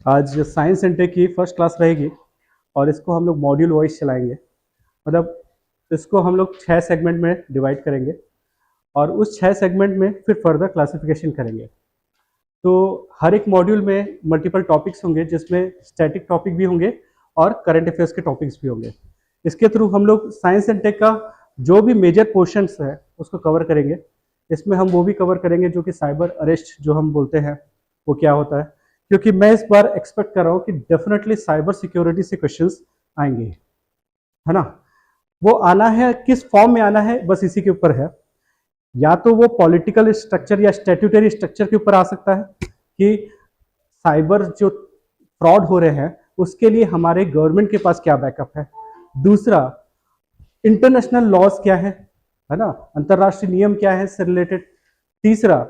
आज science and take की first class रहेगी और इसको हम लोग मॉड्यूल वाइज चलाएंगे। मतलब इसको हम लोग 6 सेगमेंट में डिवाइड करेंगे और उस 6 सेगमेंट में फिर फर्दर क्लासिफिकेशन करेंगे। तो हर एक मॉड्यूल में मल्टीपल टॉपिक्स होंगे जिसमें स्टैटिक टॉपिक भी होंगे और करंट अफेयर्स के टॉपिक्स भी होंगे। इसके थ्रू हम लोग साइंस एंड टेक का जो भी मेजर पोर्शंस है उसको कवर करेंगे। इसमें हम वो भी कवर करेंगे जो कि साइबर अरेस्ट जो हम बोलते हैं वो क्या होता है, क्योंकि मैं इस बार एक्सपेक्ट कर रहा हूँ कि डेफिनेटली साइबर सिक्योरिटी से क्वेश्चंस आएंगे, है ना। वो आना है किस फॉर्म में आना है बस इसी के ऊपर है। या तो वो पॉलिटिकल स्ट्रक्चर या स्टैट्यूटरी स्ट्रक्चर के ऊपर आ सकता है कि साइबर जो फ्रॉड हो रहे हैं उसके लिए हमारे गवर्नमेंट के पास क्या बैकअप है। दूसरा, इंटरनेशनल लॉज क्या है ना, अंतरराष्ट्रीय नियम क्या है इससे रिलेटेड। तीसरा,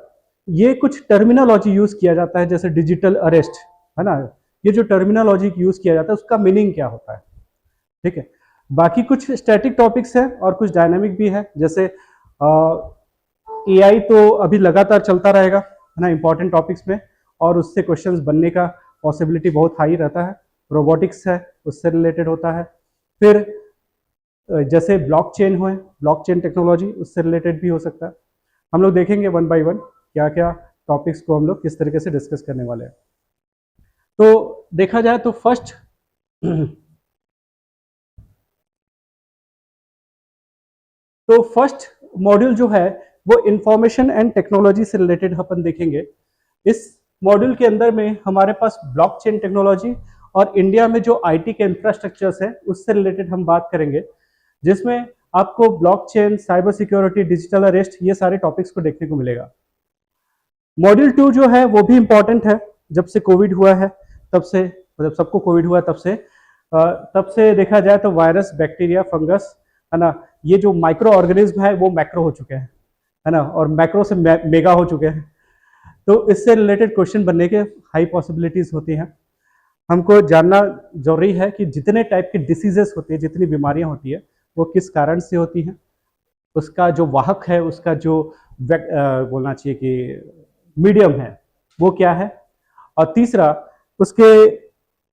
ये कुछ टर्मिनोलॉजी यूज किया जाता है जैसे डिजिटल अरेस्ट, है ना। ये जो टर्मिनोलॉजी यूज किया जाता है उसका मीनिंग क्या होता है, ठीक है। बाकी कुछ स्टैटिक टॉपिक्स है और कुछ डायनामिक भी है, जैसे एआई तो अभी लगातार चलता रहेगा, है ना, इंपॉर्टेंट टॉपिक्स में, और उससे क्वेश्चंस बनने का पॉसिबिलिटी बहुत हाई रहता है। रोबोटिक्स है उससे रिलेटेड होता है। फिर जैसे ब्लॉकचेन हो, ब्लॉकचेन टेक्नोलॉजी उससे रिलेटेड भी हो सकता है। हम लोग देखेंगे वन बाय वन क्या क्या टॉपिक्स को हम लोग किस तरीके से डिस्कस करने वाले हैं। तो देखा जाए तो फर्स्ट तो फर्स्ट मॉड्यूल जो है वो इंफॉर्मेशन एंड टेक्नोलॉजी से रिलेटेड अपन देखेंगे। इस मॉड्यूल के अंदर में हमारे पास ब्लॉकचेन टेक्नोलॉजी और इंडिया में जो आईटी के इंफ्रास्ट्रक्चर्स है उससे रिलेटेड हम बात करेंगे, जिसमें आपको blockchain, cyber security, digital arrest ये सारे टॉपिक्स को देखने को मिलेगा। मॉड्यूल 2 जो है वो भी इंपॉर्टेंट है। जब से कोविड हुआ है तब से, मतलब सबको कोविड हुआ तब से देखा जाए तो वायरस, बैक्टीरिया, फंगस, है ना, ये जो माइक्रो ऑर्गेनिज्म है वो मैक्रो हो चुके हैं, है ना, और मैक्रो से मेगा हो चुके हैं। तो इससे रिलेटेड क्वेश्चन बनने के हाई पॉसिबिलिटीज होती हैं। हमको जानना जरूरी है कि जितने टाइप के डिसीजेस होती है, जितनी बीमारियां होती है, वो किस कारण से होती हैं, उसका जो वाहक है, उसका जो बोलना चाहिए कि मीडियम है वो क्या है। और तीसरा, उसके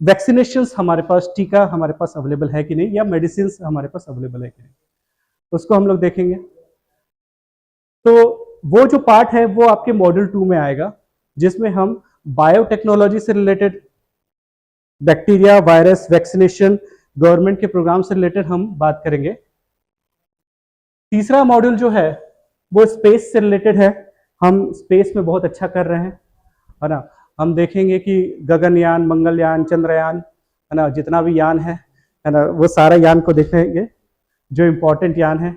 वैक्सीनेशन हमारे पास, टीका हमारे पास अवेलेबल है कि नहीं, या मेडिसिन हमारे पास अवेलेबल है कि नहीं, उसको हम लोग देखेंगे। तो वो जो पार्ट है वो आपके मॉड्यूल 2 में आएगा, जिसमें हम बायोटेक्नोलॉजी से related, bacteria, virus, vaccination, government के प्रोग्राम से रिलेटेड हम बात करेंगे। तीसरा मॉड्यूल जो है वो स्पेस से रिलेटेड है। हम स्पेस में बहुत अच्छा कर रहे हैं, है ना। हम देखेंगे कि गगनयान, मंगलयान, चंद्रयान, है ना, जितना भी यान है ना, वो सारा यान को देखेंगे जो इम्पोर्टेंट यान है।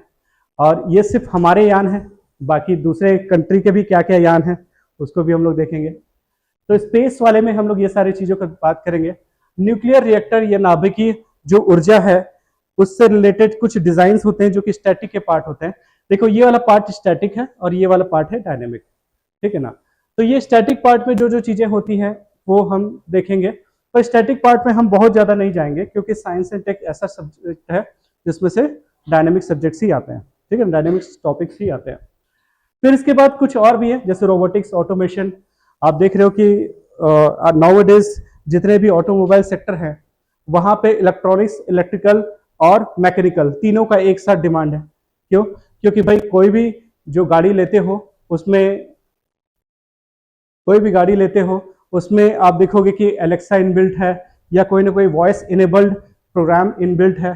और ये सिर्फ हमारे यान है, बाकी दूसरे कंट्री के भी क्या क्या यान है उसको भी हम लोग देखेंगे। तो स्पेस वाले में हम लोग ये सारी चीजों की बात करेंगे। न्यूक्लियर रिएक्टर या नाभिकीय जो ऊर्जा है उससे रिलेटेड कुछ डिजाइन होते हैं जो कि स्टैटिक के पार्ट होते हैं। देखो ये वाला पार्ट स्टैटिक है और ये वाला पार्ट है डायनेमिक, ठीक है ना। तो ये स्टैटिक पार्ट में जो जो चीजें होती हैं वो हम देखेंगे। पर स्टैटिक पार्ट में हम बहुत ज्यादा नहीं जाएंगे क्योंकि साइंस एंड टेक ऐसा सब्जेक्ट है जिसमें से डायनेमिक सब्जेक्ट्स ही आते हैं, ठीक है, डायनेमिक्स टॉपिक्स ही आते हैं। फिर इसके बाद कुछ और भी है जैसे रोबोटिक्स, ऑटोमेशन। आप देख रहे हो कि नाउअडेज जितने भी ऑटोमोबाइल सेक्टर हैं वहां पे इलेक्ट्रॉनिक्स, इलेक्ट्रिकल और मैकेनिकल तीनों का एक साथ डिमांड है। क्यों? क्योंकि भाई जो गाड़ी लेते हो उसमें कोई भी गाड़ी लेते हो उसमें आप देखोगे कि एलेक्सा इनबिल्ट है या कोई ना कोई वॉइस इनेबल्ड प्रोग्राम इनबिल्ट है,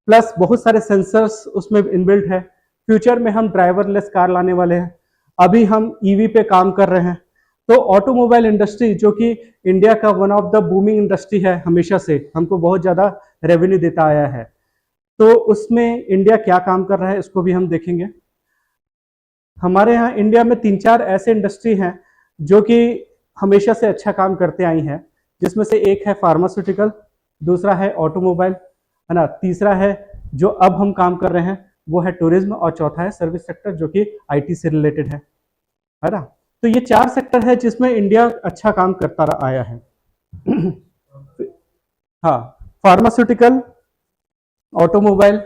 प्लस बहुत सारे सेंसर्स उसमें इनबिल्ट है। फ्यूचर में हम ड्राइवरलेस कार लाने वाले हैं, अभी हम ईवी पे काम कर रहे हैं। तो ऑटोमोबाइल इंडस्ट्री जो कि इंडिया का one of the booming industry है, हमेशा से हमको बहुत ज्यादा रेवेन्यू देता आया है, तो उसमें इंडिया क्या काम कर रहा है इसको भी हम देखेंगे। हमारे यहाँ इंडिया में 3-4 ऐसे इंडस्ट्री हैं जो कि हमेशा से अच्छा काम करते आई हैं, जिसमें से एक है फार्मास्यूटिकल, दूसरा है ऑटोमोबाइल, है ना, तीसरा है जो अब हम काम कर रहे हैं वो है टूरिज्म, और चौथा है सर्विस सेक्टर जो कि आईटी से रिलेटेड है ना। तो ये 4 सेक्टर है जिसमें इंडिया अच्छा काम करता आया है। हाँ, फार्मास्यूटिकल, ऑटोमोबाइल,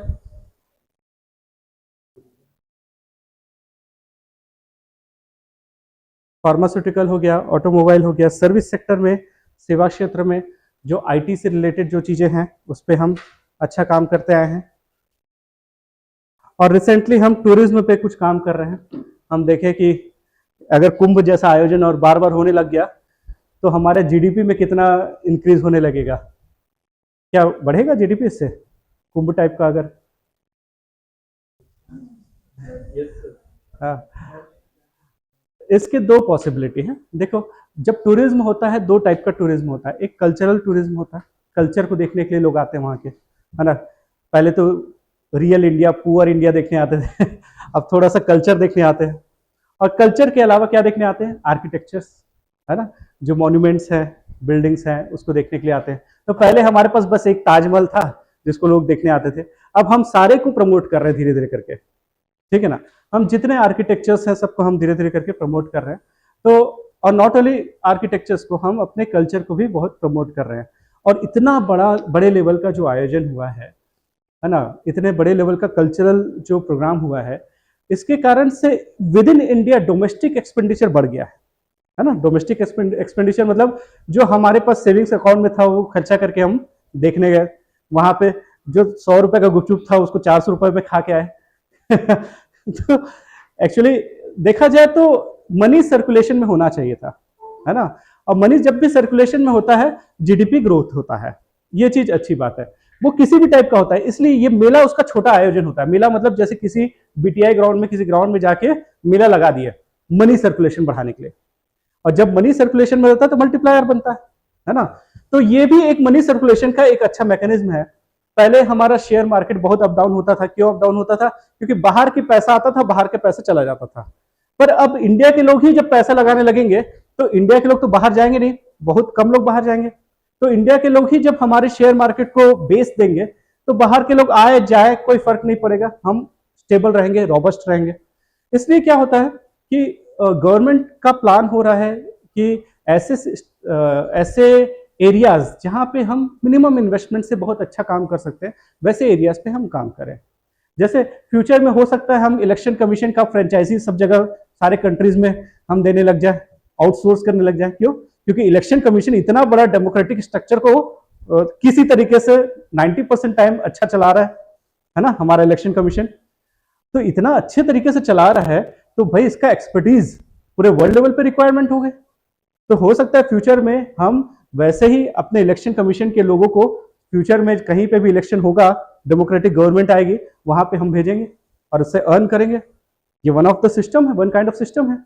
फार्मास्यूटिकल हो गया, ऑटोमोबाइल हो गया, सर्विस सेक्टर में सेवा क्षेत्र में जो आईटी से रिलेटेड जो चीज़ें हैं उस पर हम अच्छा काम करते आए हैं। और रिसेंटली हम टूरिज्म पे कुछ काम कर रहे हैं। हम देखें कि अगर कुंभ जैसा आयोजन और बार बार होने लग गया तो हमारे जीडीपी में कितना इंक्रीज होने लगेगा, क्या बढ़ेगा जीडीपी इससे, कुंभ टाइप का अगर? हाँ, इसके दो पॉसिबिलिटी हैं। देखो, जब टूरिज्म होता है दो टाइप का टूरिज्म होता है। एक कल्चरल टूरिज्म होता है, कल्चर को देखने के लिए लोग आते हैं वहाँ के, है ना। पहले तो रियल इंडिया, पुअर इंडिया देखने आते थे अब थोड़ा सा कल्चर देखने आते हैं। और कल्चर के अलावा क्या देखने आते हैं? आर्किटेक्चर्स, है ना, जो मॉन्यूमेंट्स हैं, बिल्डिंग्स हैं, उसको देखने के लिए आते हैं। तो पहले हमारे पास बस एक ताजमहल था जिसको लोग देखने आते थे। अब हम सारे को प्रमोट कर रहे हैं धीरे धीरे करके, ठीक है ना। हम जितने आर्किटेक्चर्स हैं सबको हम धीरे धीरे करके प्रमोट कर रहे हैं। तो और नॉट ओनली आर्किटेक्चर्स को, हम अपने कल्चर को भी बहुत प्रमोट कर रहे हैं। और इतना बड़े लेवल का जो आयोजन हुआ है ना, इतने बड़े लेवल का कल्चरल जो प्रोग्राम हुआ है, इसके कारण से with in India domestic expenditure बढ़ गया है ना। डोमेस्टिक एक्सपेंडिचर मतलब जो हमारे पास सेविंग्स अकाउंट में था वो खर्चा करके हम देखने गए, वहां पे जो 100 रुपए का गुपचुप था उसको 400 रुपए में खा के आए तो एक्चुअली देखा जाए तो मनी सर्कुलेशन में होना चाहिए था, है ना। और मनी जब भी सर्कुलेशन में होता है जीडीपी ग्रोथ होता है, ये चीज अच्छी बात है। वो किसी भी टाइप का होता है, इसलिए ये मेला उसका छोटा आयोजन होता है। मेला मतलब जैसे किसी बीटीआई ग्राउंड में, किसी ग्राउंड में जाके मेला लगा दिया मनी सर्कुलेशन बढ़ाने के लिए। और जब मनी सर्कुलेशन में रहता है तो मल्टीप्लायर बनता है ना। तो ये भी एक मनी सर्कुलेशन का एक अच्छा मैकेनिज्म है। पहले हमारा शेयर मार्केट बहुत अप डाउन होता था। क्यों अप डाउन होता था? क्योंकि बाहर की पैसा आता था, बाहर के पैसा चला जाता था। पर अब इंडिया के लोग ही जब पैसा लगाने लगेंगे तो इंडिया के लोग तो बाहर जाएंगे नहीं, बहुत कम लोग बाहर जाएंगे। तो इंडिया के लोग ही जब हमारे शेयर मार्केट को बेच देंगे तो बाहर के लोग आए जाए कोई फर्क नहीं पड़ेगा, हम स्टेबल रहेंगे, रॉबस्ट रहेंगे। इसलिए क्या होता है कि गवर्नमेंट का प्लान हो रहा है कि ऐसे एरियाज जहां पे हम मिनिमम इन्वेस्टमेंट से बहुत अच्छा काम कर सकते हैं, वैसे एरियाज पे हम काम करें। जैसे फ्यूचर में हो सकता है हम इलेक्शन कमीशन का फ्रेंचाइजी सब जगह सारे कंट्रीज में हम देने लग जाए, आउटसोर्स करने लग जाए। क्यों? क्योंकि इलेक्शन कमीशन इतना बड़ा डेमोक्रेटिक स्ट्रक्चर को किसी तरीके से 90% टाइम अच्छा चला रहा है ना, हमारा इलेक्शन कमीशन तो इतना अच्छे तरीके से चला रहा है, तो भाई इसका एक्सपर्टीज पूरे वर्ल्ड लेवल पे रिक्वायरमेंट हो गए। तो हो सकता है फ्यूचर में हम वैसे ही अपने इलेक्शन कमीशन के लोगों को, फ्यूचर में कहीं पे भी इलेक्शन होगा, डेमोक्रेटिक गवर्नमेंट आएगी, वहां पे हम भेजेंगे और उससे अर्न करेंगे। ये वन ऑफ द सिस्टम है, वन काइंड ऑफ सिस्टम है।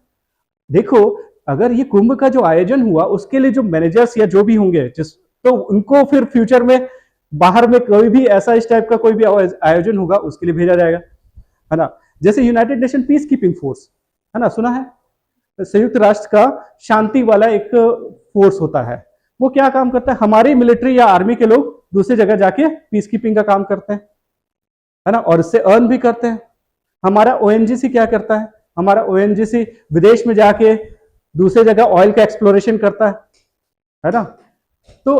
देखो, अगर ये कुंभ का जो आयोजन हुआ उसके लिए जो मैनेजर्स या जो भी होंगे तो उनको फिर फ्यूचर में बाहर में कोई भी ऐसा इस टाइप का कोई भी आयोजन होगा उसके लिए भेजा जाएगा, है ना। जैसे United nation peace keeping force, है ना, सुना है? संयुक्त राष्ट्र का शांति वाला एक फोर्स होता है। वो क्या काम करता है? हमारी मिलिट्री या आर्मी के लोग दूसरी जगह जाके पीस कीपिंग का काम करते हैं, है ना, और इससे अर्न भी करते हैं। हमारा ओएनजीसी क्या करता है? हमारा ओएनजीसी विदेश में जाके दूसरे जगह ऑयल का एक्सप्लोरेशन करता है ना। तो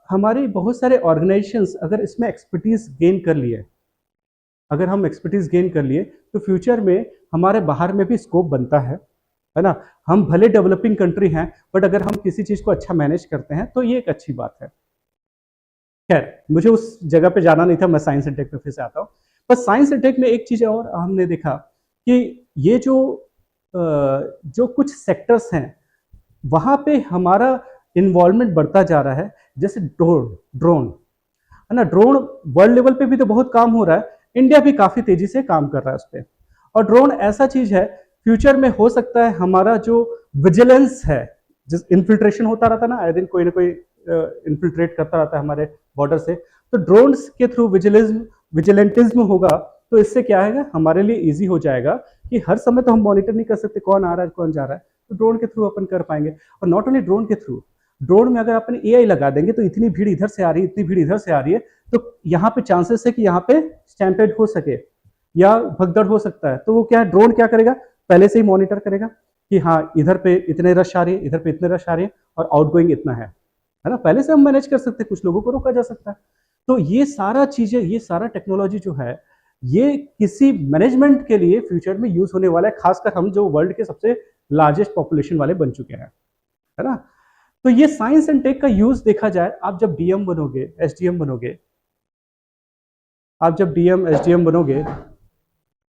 हमारी बहुत सारे ऑर्गेनाइजेशंस अगर इसमें एक्सपर्टीज गेन कर लिए, अगर हम एक्सपर्टीज गेन कर लिए तो फ्यूचर में हमारे बाहर में भी स्कोप बनता है ना। हम भले डेवलपिंग कंट्री हैं, बट अगर हम किसी चीज को अच्छा मैनेज करते हैं तो ये एक अच्छी बात है। खैर, मुझे उस जगह पे जाना नहीं था, मैं साइंस एंड टेक पे फिर से आता हूँ। बस साइंस एंड टेक में एक चीज और हमने देखा कि ये जो कुछ सेक्टर्स हैं वहां पे हमारा इन्वॉल्वमेंट बढ़ता जा रहा है। जैसे ड्रोन, है ना, ड्रोन वर्ल्ड लेवल पे भी तो बहुत काम हो रहा है, इंडिया भी काफी तेजी से काम कर रहा है उस पर। और ड्रोन ऐसा चीज है, फ्यूचर में हो सकता है हमारा जो विजिलेंस है, जिस इन्फिल्ट्रेशन होता रहता है ना, आए दिन कोई ना कोई इन्फिल्ट्रेट करता रहता है हमारे बॉर्डर से, तो ड्रोन्स के थ्रू विजिलेंटिज्म होगा। तो इससे क्या है, हमारे लिए इजी हो जाएगा कि हर समय तो हम मॉनिटर नहीं कर सकते कौन आ रहा है कौन जा रहा है, तो ड्रोन के थ्रू अपन कर पाएंगे। और नॉट ओनली ड्रोन के थ्रू, ड्रोन में अगर अपन एआई लगा देंगे तो इतनी भीड़ इधर से आ रही है, इतनी भीड़ इधर से आ रही है, तो यहाँ पे चांसेस है कि यहाँ पे स्टैम्पेड हो सके या भगदड़ हो सकता है। तो वो क्या है, ड्रोन क्या करेगा, पहले से ही मॉनिटर करेगा कि हाँ इधर पे इतने रश आ रही है, इधर पे इतने रश आ रही है और आउटगोइंग इतना है ना। पहले से हम मैनेज कर सकते हैं, कुछ लोगों को रोका जा सकता है। तो ये सारा चीजें, ये सारा टेक्नोलॉजी जो है, ये किसी मैनेजमेंट के लिए फ्यूचर में यूज होने वाला है, खासकर हम जो वर्ल्ड के सबसे लार्जेस्ट पॉपुलेशन वाले बन चुके हैं, है ना। तो ये साइंस एंड टेक का यूज देखा जाए, आप जब डीएम बनोगे, एसडीएम बनोगे, आप जब डीएम एसडीएम बनोगे,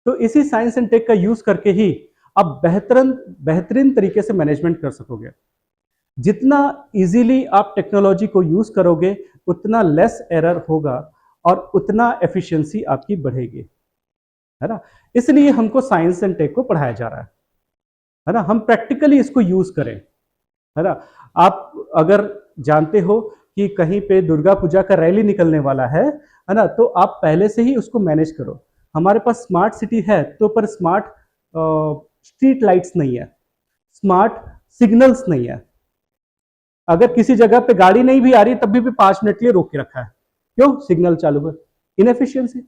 तो इसी साइंस एंड टेक का यूज करके ही आप बेहतरीन बेहतरीन तरीके से मैनेजमेंट कर सकोगे। जितना इजीली आप टेक्नोलॉजी को यूज करोगे, उतना लेस एरर होगा और उतना एफिशिएंसी आपकी बढ़ेगी, है ना। इसलिए हमको साइंस एंड टेक को पढ़ाया जा रहा है ना। हम प्रैक्टिकली इसको यूज करें, है ना। आप अगर जानते हो कि कहीं पे दुर्गा पूजा का रैली निकलने वाला है ना, तो आप पहले से ही उसको मैनेज करो। हमारे पास स्मार्ट सिटी है तो पर स्मार्ट स्ट्रीट लाइट्स नहीं है, स्मार्ट सिग्नल्स नहीं है। अगर किसी जगह पे गाड़ी नहीं भी आ रही तब भी 5 मिनट के लिए रोक के रखा है, क्यों? सिग्नल चालू है, इनएफिशिएंसी।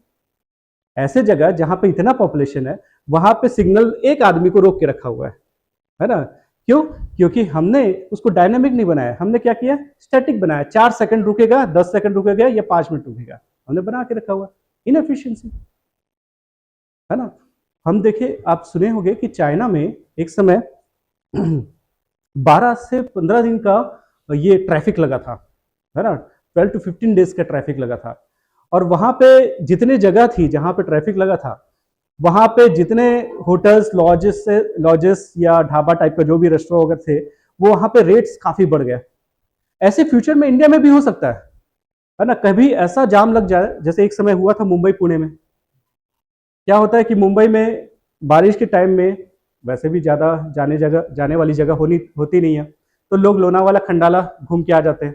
ऐसे जगह जहां पे इतना पॉपुलेशन है, वहां पे सिग्नल एक आदमी को रोक के रखा हुआ है ना। क्यों? क्योंकि हमने उसको डायनामिक नहीं बनाया, हमने क्या किया? स्टैटिक बनाया। 4 सेकंड रुकेगा, 10 सेकंड रुकेगा या 5 मिनट रुकेगा, हमने बना के रखा हुआ। इनएफिशिएंसी, है ना। हम देखे, आप सुने होंगे कि चाइना में एक समय 12 से 15 दिन का ये ट्रैफिक लगा था, है ना। 12 to 15 डेज का ट्रैफिक लगा था। और वहां पे जितने जगह थी जहां पे ट्रैफिक लगा था, वहां पे जितने होटल्स, लॉजेस या ढाबा टाइप का जो भी रेस्टोरेंट वगैरह थे, वो वहां पे रेट्स काफी बढ़ गए। ऐसे फ्यूचर में इंडिया में भी हो सकता है ना। कभी ऐसा जाम लग जाए जैसे एक समय हुआ था मुंबई पुणे में। क्या होता है कि मुंबई में बारिश के टाइम में वैसे भी ज्यादा जाने वाली जगह होती नहीं है, तो लोग लोनावाला खंडाला घूम के आ जाते हैं।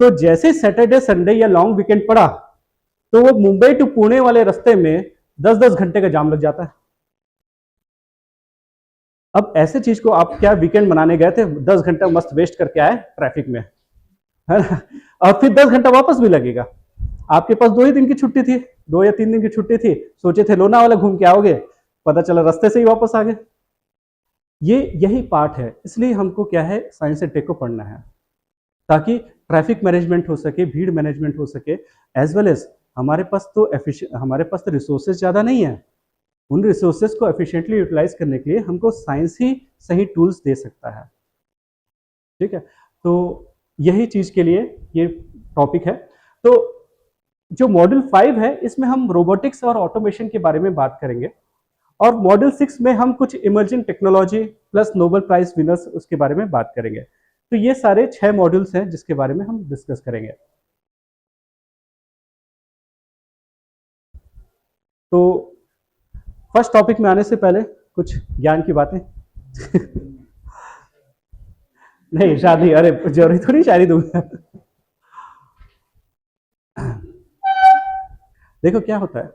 तो जैसे सैटरडे संडे या लॉन्ग वीकेंड पड़ा, तो वो मुंबई टू पुणे वाले रास्ते में 10-10 घंटे का जाम लग जाता है। अब ऐसे चीज को आप क्या वीकेंड मनाने गए थे, 10 घंटा मस्त वेस्ट करके आए ट्रैफिक में, है ना। और फिर 10 घंटा वापस भी लगेगा। आपके पास 2 ही दिन की छुट्टी थी, 2 या 3 दिन की छुट्टी थी, सोचे थे लोनावाला घूम के आओगे, पता चला रास्ते से ही वापस आ गए। ये यही पार्ट है। इसलिए हमको क्या है, साइंस एंड टेक को पढ़ना है, ताकि ट्रैफिक मैनेजमेंट हो सके, भीड़ मैनेजमेंट हो सके, एज वेल एज हमारे पास तो रिसोर्सेज ज़्यादा नहीं है। उन रिसोर्सेज को एफिशिएंटली यूटिलाइज करने के लिए हमको साइंस ही सही टूल्स दे सकता है, ठीक है। तो यही चीज़ के लिए ये टॉपिक है। तो जो मॉड्यूल 5 है, इसमें हम रोबोटिक्स और ऑटोमेशन के बारे में बात करेंगे, और मॉड्यूल 6 में हम कुछ emerging technology plus Nobel prize winners उसके बारे में बात करेंगे। तो ये सारे 6 मॉड्यूल्स हैं जिसके बारे में हम डिस्कस करेंगे। तो फर्स्ट टॉपिक में आने से पहले कुछ ज्ञान की बातें। नहीं शादी, अरे जरूरी तो नहीं शादी दूंगा। देखो क्या होता है,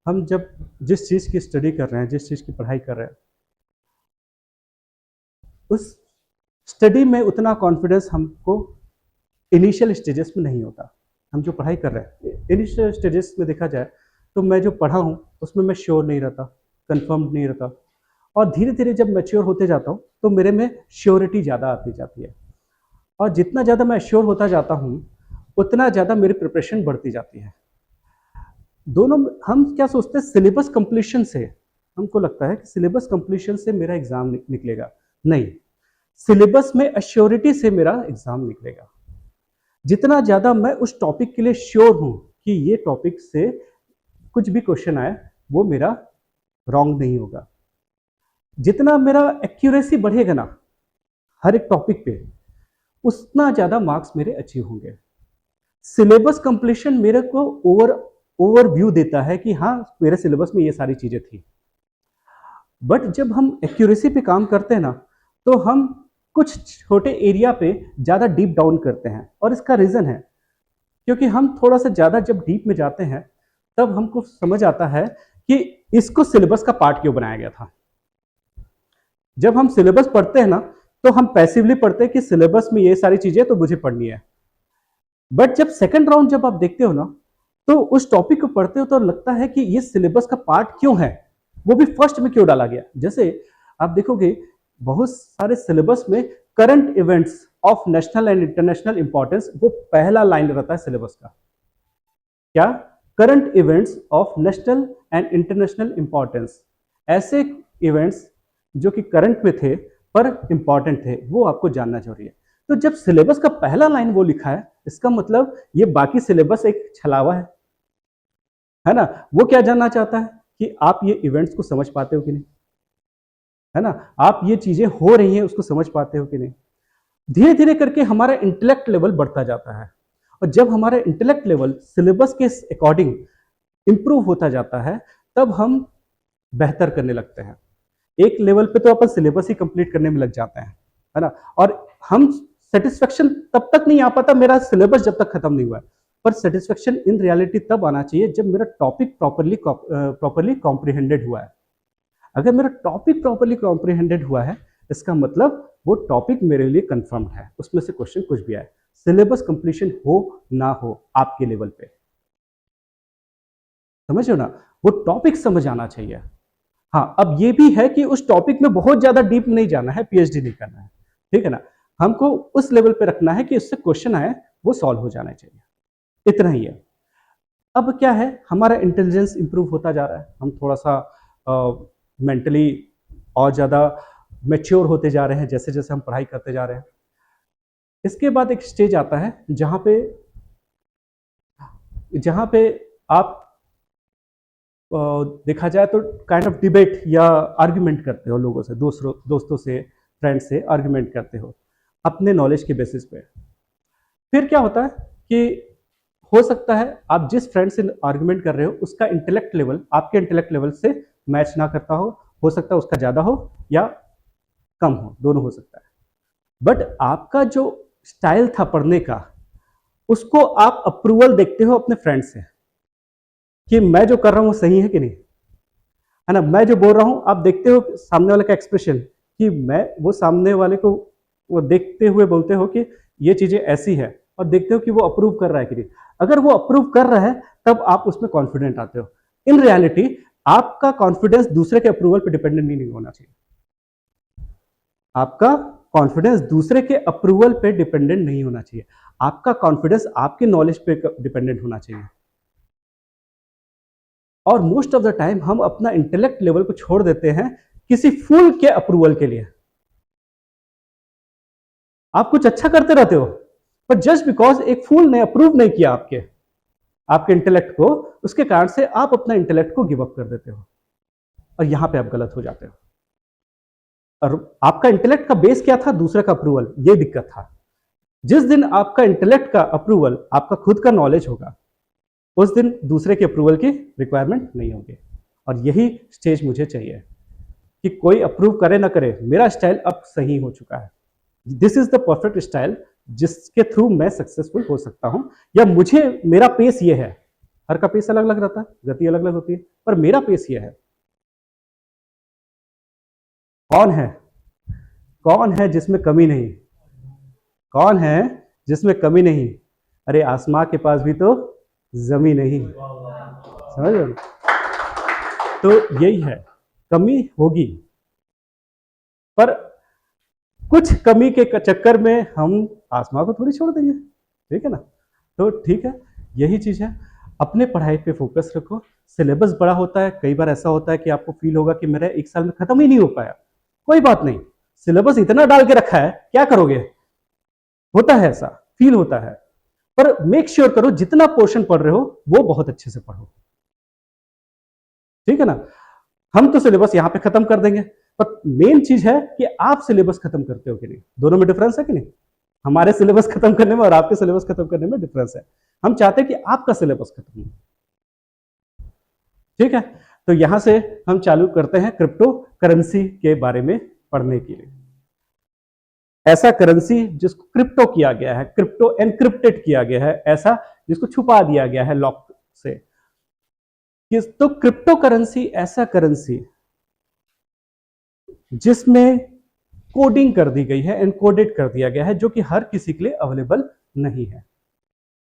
हम जब जिस चीज की स्टडी कर रहे हैं, जिस चीज की पढ़ाई कर रहे हैं, उस स्टडी में उतना कॉन्फिडेंस हमको इनिशियल स्टेजेस में नहीं होता। हम जो पढ़ाई कर रहे हैं इनिशियल स्टेजेस में देखा जाए, तो मैं जो पढ़ा हूँ उसमें मैं श्योर नहीं रहता, कंफर्म नहीं रहता। और धीरे धीरे जब मैच्योर होते जाता हूँ तो मेरे में श्योरिटी ज़्यादा आती जाती है। और जितना ज़्यादा मैं श्योर होता जाता हूँ, उतना ज़्यादा मेरी प्रिपरेशन बढ़ती जाती है। दोनों हम क्या सोचते हैं, सिलेबस कंप्लीशन से हमको लगता है कि सिलेबस कंप्लीशन से मेरा एग्जाम निकलेगा। नहीं, सिलेबस में अश्योरिटी से मेरा एग्जाम निकलेगा। जितना ज्यादा मैं उस टॉपिक के लिए श्योर हूं कि ये टॉपिक से कुछ भी क्वेश्चन आए वो मेरा रॉन्ग नहीं होगा, जितना मेरा एक्यूरेसी बढ़ेगा ना हर एक टॉपिक पे, उतना ज्यादा मार्क्स मेरे अचीव होंगे। सिलेबस कंप्लीशन मेरे को ओवरव्यू देता है कि हाँ मेरे सिलेबस में ये सारी चीजें थी। बट जब हम एक्यूरेसी पे काम करते हैं ना, तो हम कुछ छोटे एरिया पे ज़्यादा डीप डाउन करते हैं। और इसका रीज़न है क्योंकि हम थोड़ा सा ज़्यादा जब डीप में जाते हैं, तब हमको समझ आता है कि इसको सिलेबस का पार्ट क्यों बनाया गया था। जब हम सिलेबस पढ़ते हैं ना, तो हम पैसिवली पढ़ते हैं कि सिलेबस में ये सारी चीज़ें तो मुझे पढ़नी है। बट जब सेकेंड राउंड जब आप देखते हो ना, तो उस टॉपिक को पढ़ते हो तो लगता है कि ये सिलेबस का पार्ट क्यों है, वो भी फर्स्ट में क्यों डाला गया। जैसे आप देखोगे बहुत सारे सिलेबस में current events of national and international importance, वो पहला लाइन रहता है सिलेबस का। क्या? Current events of national and international importance. ऐसे इवेंट्स जो कि करंट में थे, पर इंपॉर्टेंट थे, वो आपको जानना जरूरी है। तो जब सिलेबस का पहला लाइन वो लिखा है, इसका मतलब ये बाकी सिलेबस एक छलावा है ना। वो क्या जानना चाहता है कि आप ये इवेंट्स को समझ पाते हो कि नहीं, है ना, आप ये चीजें हो रही हैं उसको समझ पाते हो कि नहीं। धीरे धीरे करके हमारा इंटेलेक्ट लेवल बढ़ता जाता है, और जब हमारा इंटेलेक्ट लेवल सिलेबस के अकॉर्डिंग इंप्रूव होता जाता है, तब हम बेहतर करने लगते हैं। एक लेवल पे तो अपन सिलेबस ही कंप्लीट करने में लग जाते हैं, है ना, और हम सेटिस्फेक्शन तब तक नहीं आ पाता मेरा सिलेबस जब तक खत्म नहीं हुआ है। पर सेटिस्फेक्शन इन रियलिटी तब आना चाहिए जब मेरा टॉपिक प्रॉपरली कॉम्प्रिहेंडेड हुआ है। अगर मेरा टॉपिक प्रॉपरली कॉम्प्रिहेंडेड हुआ है, इसका मतलब वो टॉपिक मेरे लिए कंफर्म्ड है, उसमें से क्वेश्चन कुछ भी आए, सिलेबस कंप्लीशन हो ना हो आपके लेवल पे, समझ हो ना, वो टॉपिक समझ आना चाहिए। हाँ, अब ये भी है कि उस टॉपिक में बहुत ज्यादा डीप नहीं जाना है, पीएचडी नहीं करना है, ठीक है ना, हमको उस लेवल पे रखना है कि उससे क्वेश्चन आए वो सॉल्व हो जाना चाहिए, इतना ही है। अब क्या है, हमारा इंटेलिजेंस इंप्रूव होता जा रहा है, हम थोड़ा सा मेंटली और ज़्यादा मैच्योर होते जा रहे हैं जैसे जैसे हम पढ़ाई करते जा रहे हैं। इसके बाद एक स्टेज आता है जहाँ पे आप देखा जाए तो काइंड ऑफ डिबेट या आर्ग्यूमेंट करते हो लोगों से, दोस्तों से, फ्रेंड से आर्ग्यूमेंट करते हो अपने नॉलेज के बेसिस पे। फिर क्या होता है कि हो सकता है आप जिस फ्रेंड से आर्ग्यूमेंट कर रहे हो उसका इंटेलेक्ट लेवल आपके इंटेलेक्ट लेवल से मैच ना करता हो सकता है उसका ज़्यादा हो या कम हो, दोनों हो सकता है। बट आपका जो स्टाइल था पढ़ने का, उसको आप अप्रूवल देखते हो अपने फ्रेंड से कि मैं जो कर रहा हूं वो सही है कि नहीं, है ना, मैं जो बोल रहा हूं आप देखते हो सामने वाले का एक्सप्रेशन कि मैं वो सामने वाले को वो देखते हुए बोलते हो कि ये चीजें ऐसी है, और देखते हो कि वो अप्रूव कर रहा है कि नहीं। अगर वो अप्रूव कर रहा है तब आप उसमें कॉन्फिडेंट आते हो। इन रियलिटी आपका कॉन्फिडेंस दूसरे के अप्रूवल पर डिपेंडेंट नहीं होना चाहिए, आपका कॉन्फिडेंस दूसरे के अप्रूवल पे डिपेंडेंट नहीं होना चाहिए, आपका कॉन्फिडेंस आपके नॉलेज पे डिपेंडेंट होना चाहिए। और मोस्ट ऑफ द टाइम हम अपना इंटेलेक्ट लेवल को छोड़ देते हैं किसी फूल के अप्रूवल के लिए। आप कुछ अच्छा करते रहते हो, पर जस्ट बिकॉज एक फूल ने अप्रूव नहीं किया आपके इंटेलेक्ट को, उसके कारण से आप अपना इंटेलेक्ट को गिव अप कर देते हो, और यहां पे आप गलत हो जाते हो। और आपका इंटेलेक्ट का बेस क्या था, दूसरे का अप्रूवल, ये दिक्कत था। जिस दिन आपका इंटेलेक्ट का अप्रूवल आपका खुद का नॉलेज होगा, उस दिन दूसरे के अप्रूवल की रिक्वायरमेंट नहीं होगी। और यही स्टेज मुझे चाहिए कि कोई अप्रूव करे ना करे, मेरा स्टाइल अब सही हो चुका है, this is the perfect style जिसके थ्रू मैं सक्सेसफुल हो सकता हूं, या मुझे मेरा पेस ये है। हर का पेस अलग अलग रहता है, गति अलग अलग होती है, पर मेरा पेस ये है। कौन है, कौन है जिसमें कमी नहीं, कौन है जिसमें कमी नहीं, अरे आसमां के पास भी तो जमी नहीं, समझ रहे हो? तो यही है, कमी होगी, पर कुछ कमी के चक्कर में हम आसमां को थोड़ी छोड़ देंगे, ठीक है ना। तो ठीक है, यही चीज है, अपने पढ़ाई पे फोकस रखो। सिलेबस बड़ा होता है, कई बार ऐसा होता है कि आपको फील होगा कि मेरा एक साल में खत्म ही नहीं हो पाया, कोई बात नहीं, सिलेबस इतना डाल के रखा है क्या करोगे, होता है ऐसा, फील होता है, पर मेक श्योर करो जितना पोर्शन पढ़ रहे हो वो बहुत अच्छे से पढ़ो, ठीक है ना। हम तो सिलेबस यहां पे खत्म कर देंगे, पर मेन चीज है कि आप सिलेबस खत्म करते हो कि नहीं, दोनों में डिफरेंस है कि नहीं। हमारे सिलेबस खत्म करने में और आपके सिलेबस खत्म करने में डिफरेंस है, हम चाहते हैं कि आपका सिलेबस खत्म हो, ठीक है। तो यहां से हम चालू करते हैं क्रिप्टो करेंसी के बारे में पढ़ने के लिए। ऐसा करेंसी जिसको क्रिप्टो किया गया है, क्रिप्टो एनक्रिप्टेड किया गया है, ऐसा जिसको छुपा दिया गया है लॉक से। तो क्रिप्टो करेंसी ऐसा करेंसी जिसमें कोडिंग कर दी गई है, एनकोडेड कर दिया गया है, जो कि हर किसी के लिए अवेलेबल नहीं है।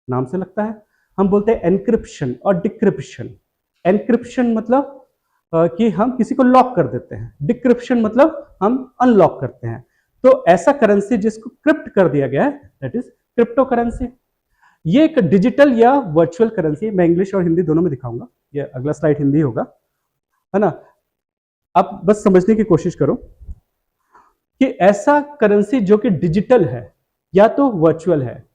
नाम से लगता है, हम बोलते हैं एनक्रिप्शन और डिक्रिप्शन। एनक्रिप्शन मतलब कि हम किसी को लॉक कर देते हैं, डिक्रिप्शन मतलब हम अनलॉक करते हैं। तो ऐसा करेंसी जिसको क्रिप्ट कर दिया गया है, दैट इज क्रिप्टो करेंसी। ये एक डिजिटल या वर्चुअल करेंसी, मैं इंग्लिश और हिंदी दोनों में दिखाऊंगा, ये अगला स्लाइड हिंदी होगा, है ना। आप बस समझने की कोशिश करो। कि ऐसा करेंसी जो कि डिजिटल है या तो वर्चुअल है,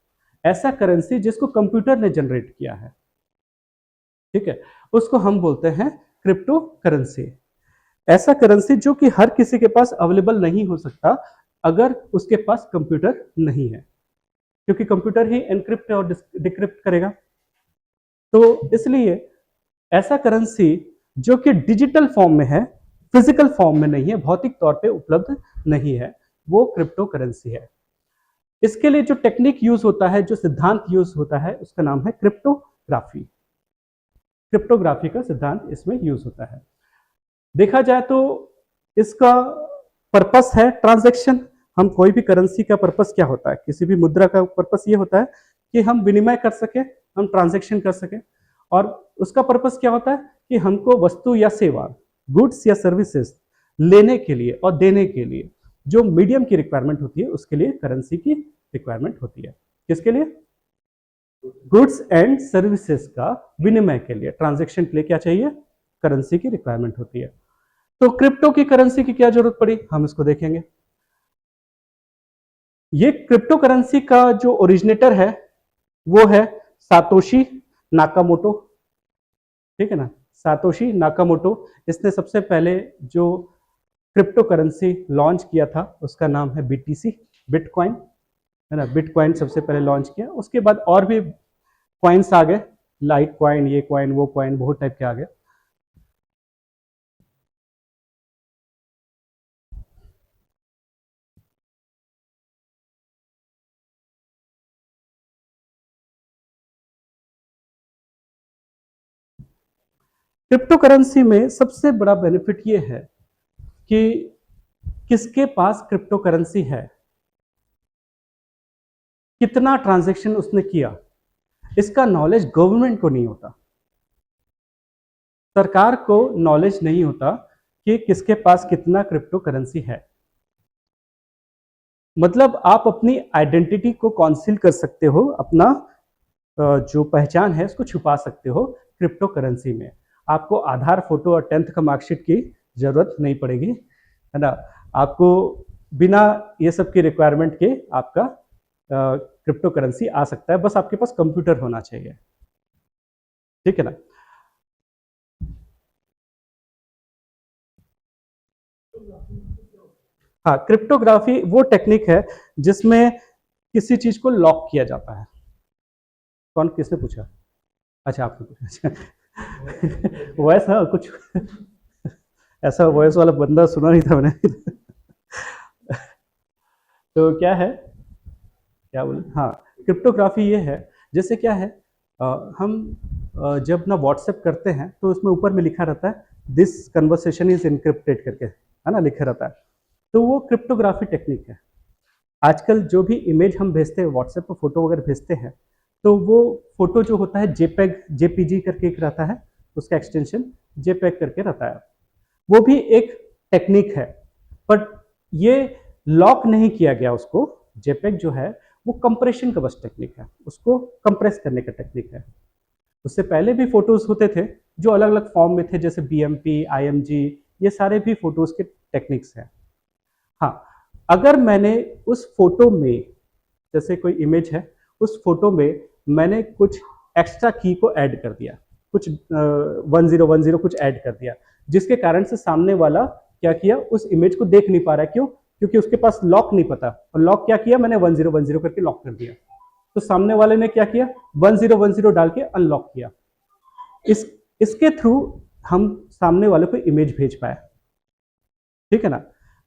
ऐसा करेंसी जिसको कंप्यूटर ने जनरेट किया है, ठीक है, उसको हम बोलते हैं क्रिप्टो करेंसी। ऐसा करेंसी जो कि हर किसी के पास अवेलेबल नहीं हो सकता अगर उसके पास कंप्यूटर नहीं है, क्योंकि कंप्यूटर ही एनक्रिप्ट और डिक्रिप्ट करेगा। तो इसलिए ऐसा करेंसी जो कि डिजिटल फॉर्म में है, फिजिकल फॉर्म में नहीं है, भौतिक तौर पे उपलब्ध नहीं है, वो क्रिप्टो करेंसी है। इसके लिए जो टेक्निक यूज होता है, जो सिद्धांत यूज होता है, उसका नाम है क्रिप्टोग्राफी। क्रिप्टोग्राफी का सिद्धांत इसमें यूज होता है। देखा जाए तो इसका पर्पस है ट्रांजैक्शन। हम कोई भी करेंसी का पर्पस क्या होता है, किसी भी मुद्रा का पर्पस ये होता है कि हम विनिमय कर सके, हम ट्रांजैक्शन कर सके। और उसका पर्पस क्या होता है कि हमको वस्तु या सेवा, गुड्स या सर्विसेज लेने के लिए और देने के लिए जो मीडियम की रिक्वायरमेंट होती है, उसके लिए करेंसी की रिक्वायरमेंट होती है। किसके लिए? गुड्स एंड सर्विसेज का विनिमय के लिए, ट्रांजैक्शन के लिए क्या चाहिए? करेंसी की रिक्वायरमेंट होती है। तो क्रिप्टो की करेंसी की क्या जरूरत पड़ी, हम इसको देखेंगे। ये क्रिप्टो करेंसी का जो ओरिजिनेटर है वो है सातोशी नाकामोटो, ठीक है ना, सातोशी नाकामोटो। इसने सबसे पहले जो क्रिप्टो करेंसी लॉन्च किया था उसका नाम है बीटीसी, बिटकॉइन, है ना। बिटकॉइन सबसे पहले लॉन्च किया, उसके बाद और भी कॉइन्स आ गए, लाइट कॉइन, ये कॉइन, वो कॉइन, बहुत टाइप के आ गए। क्रिप्टो करेंसी में सबसे बड़ा बेनिफिट ये है कि किसके पास क्रिप्टो करेंसी है, कितना ट्रांजैक्शन उसने किया, इसका नॉलेज गवर्नमेंट को नहीं होता, सरकार को नॉलेज नहीं होता कि किसके पास कितना क्रिप्टो करेंसी है। मतलब आप अपनी आइडेंटिटी को कॉन्सील कर सकते हो, अपना जो पहचान है उसको छुपा सकते हो क्रिप्टो करेंसी में। आपको आधार, फोटो और 10th का मार्कशीट की जरूरत नहीं पड़ेगी, है ना। आपको बिना ये सब की रिक्वायरमेंट के आपका क्रिप्टो करेंसी आ सकता है, बस आपके पास कंप्यूटर होना चाहिए, ठीक है ना। हाँ, क्रिप्टोग्राफी वो टेक्निक है जिसमें किसी चीज को लॉक किया जाता है। कौन, किसने पूछा? अच्छा, आपने पूछा। अच्छा। वॉइस, हाँ कुछ ऐसा वॉइस वाला बंदा सुना नहीं था मैंने। तो क्या है, क्या बोले, हाँ, क्रिप्टोग्राफी ये है, जैसे क्या है, हम जब ना व्हाट्सएप करते हैं तो उसमें ऊपर में लिखा रहता है दिस कन्वर्सेशन इज इनक्रिप्टेड करके, है ना, लिखा रहता है। तो वो क्रिप्टोग्राफी टेक्निक है। आजकल जो भी इमेज हम भेजते हैं, व्हाट्सएप पर फोटो वगैरह भेजते हैं, तो वो फोटो जो होता है जेपेग, जेपीजी करके एक रहता है, उसका एक्सटेंशन जेपेग करके रहता है, वो भी एक टेक्निक है। बट ये लॉक नहीं किया गया उसको, जेपेग जो है वो कंप्रेशन का बस टेक्निक है, उसको कंप्रेस करने का टेक्निक है। उससे पहले भी फोटोज होते थे जो अलग अलग फॉर्म में थे, जैसे बीएमपी, आईएमजी, ये सारे भी फोटोज के टेक्निक्स हैं। हाँ, अगर मैंने उस फोटो में, जैसे कोई इमेज है, उस फोटो में मैंने कुछ एक्स्ट्रा की को ऐड कर दिया, कुछ 1010 कुछ ऐड कर दिया, जिसके कारण से सामने वाला क्या किया, उस इमेज को देख नहीं पा रहा है। क्यों? क्योंकि उसके पास लॉक नहीं पता, और लॉक क्या किया, मैंने 1010 करके लॉक कर दिया। तो सामने वाले ने क्या किया, 1010 डाल के अनलॉक किया। इसके थ्रू हम सामने वाले को इमेज भेज पाए, ठीक है ना।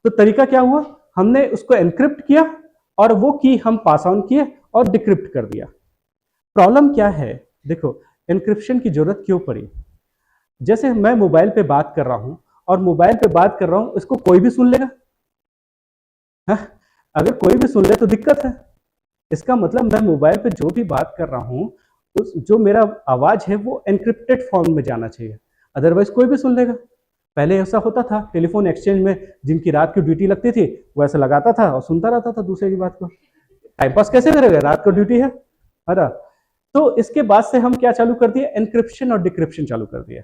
तो तरीका क्या हुआ, हमने उसको एनक्रिप्ट किया और वो की हम पास ऑन किए और डिक्रिप्ट कर दिया। प्रॉब्लम क्या है, देखो, एनक्रिप्शन की जरूरत क्यों पड़ी? जैसे मैं मोबाइल पे बात कर रहा हूं और मोबाइल पे बात कर रहा हूं, इसको कोई भी सुन लेगा, हा? अगर कोई भी सुन ले तो दिक्कत है। इसका मतलब मैं मोबाइल पे जो भी बात कर रहा हूं, उस जो मेरा आवाज है वो एनक्रिप्टेड फॉर्म में जाना चाहिए, अदरवाइज कोई भी सुन लेगा। पहले ऐसा होता था टेलीफोन एक्सचेंज में, जिनकी रात की ड्यूटी लगती थी वो ऐसा लगाता था और सुनता रहता था दूसरे की बात को। टाइम पास कैसे करेगा, रात को ड्यूटी है ना। तो इसके बाद से हम क्या चालू कर दिए, एनक्रिप्शन और डिक्रिप्शन चालू कर दिया,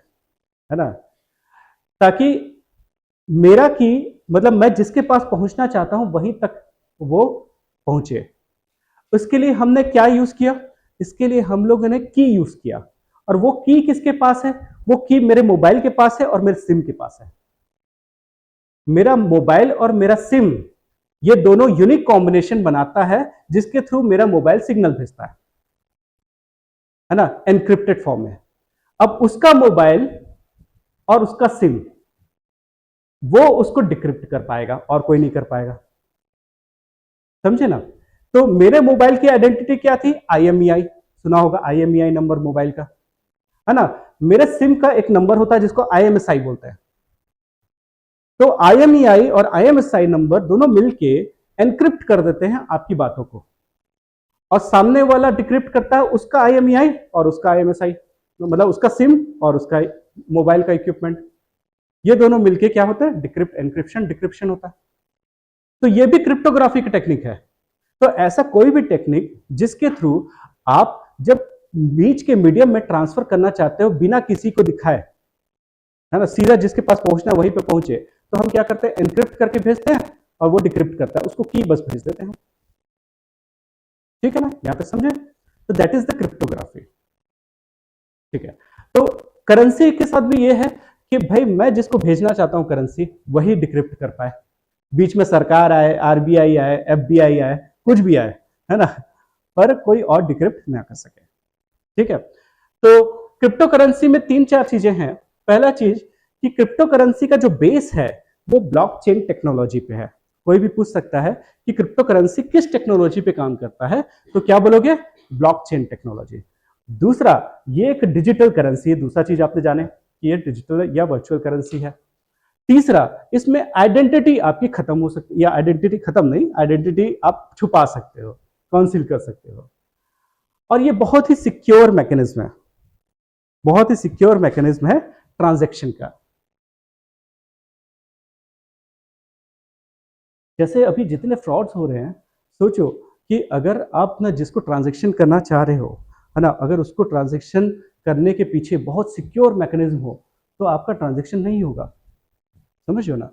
है ना, ताकि मेरा की मतलब मैं जिसके पास पहुंचना चाहता हूं वहीं तक वो पहुंचे। उसके लिए हमने क्या यूज किया? इसके लिए हम लोगों ने की यूज किया। और वो की किसके पास है? वो की मेरे मोबाइल के पास है और मेरे सिम के पास है। मेरा मोबाइल और मेरा सिम, ये दोनों यूनिक कॉम्बिनेशन बनाता है जिसके थ्रू मेरा मोबाइल सिग्नल भेजता है ना, एनक्रिप्टेड फॉर्म में। अब उसका मोबाइल और उसका सिम, वो उसको डिक्रिप्ट कर पाएगा और कोई नहीं कर पाएगा। समझे ना? तो मेरे मोबाइल की आइडेंटिटी क्या थी? IMEI, सुना होगा IMEI नंबर मोबाइल का, है ना। मेरे सिम का एक नंबर होता है जिसको IMSI बोलते हैं। तो IMEI और IMSI नंबर दोनों मिलके एनक्रिप्ट कर देते हैं आपकी बातों को, और सामने वाला डिक्रिप्ट करता है उसका IMEI और उसका IMSI, मतलब उसका सिम और उसका मोबाइल का इक्विपमेंट। ये दोनों मिलके क्या होता है? डिक्रिप्ट, एनक्रिप्शन, डिक्रिप्शन होता है। तो ये भी क्रिप्टोग्राफी की टेक्निक है। तो ऐसा कोई भी टेक्निक जिसके थ्रू आप जब बीच के मीडियम में ट्रांसफर करना चाहते हो बिना किसी को दिखाए, है ना, सीधा जिसके पास पहुंचना वहीं पे पहुंचे, तो हम क्या करते हैं? एनक्रिप्ट करके भेजते हैं और वो डिक्रिप्ट करता है, उसको की बस भेज देते हैं। ठीक है ना, यहां तक समझे? तो दैट इज द क्रिप्टोग्राफी। ठीक है। तो करेंसी के साथ भी ये है कि भाई मैं जिसको भेजना चाहता हूं करेंसी, वही डिक्रिप्ट कर पाए। बीच में सरकार आए, RBI आए, FBI आए, कुछ भी आए, है ना, पर कोई और डिक्रिप्ट ना कर सके। ठीक है। तो क्रिप्टो करेंसी में तीन चार चीजें हैं। पहला चीज कि क्रिप्टो करेंसी का जो बेस है वो ब्लॉकचेन टेक्नोलॉजी पे है। कोई भी पूछ सकता है कि क्रिप्टो करेंसी किस टेक्नोलॉजी पे काम करता है, तो क्या बोलोगे? Blockchain technology. दूसरा, ये एक डिजिटल करेंसी है। दूसरा चीज आपने जाने कि ये डिजिटल या वर्चुअल करेंसी है। तीसरा, इसमें आइडेंटिटी आपकी खत्म हो सकती है, या आइडेंटिटी खत्म नहीं, आइडेंटिटी आप छुपा सकते हो, कंसील कर सकते हो। और ये बहुत ही सिक्योर मैकेनिज्म है, बहुत ही सिक्योर मैकेनिज्म है ट्रांजैक्शन का। जैसे अभी जितने फ्रॉड्स हो रहे हैं, सोचो कि अगर आप ना जिसको ट्रांजैक्शन करना चाह रहे हो, है ना, अगर उसको ट्रांजैक्शन करने के पीछे बहुत सिक्योर मैकेनिज्म हो, तो आपका ट्रांजैक्शन नहीं होगा। समझ रहे हो ना?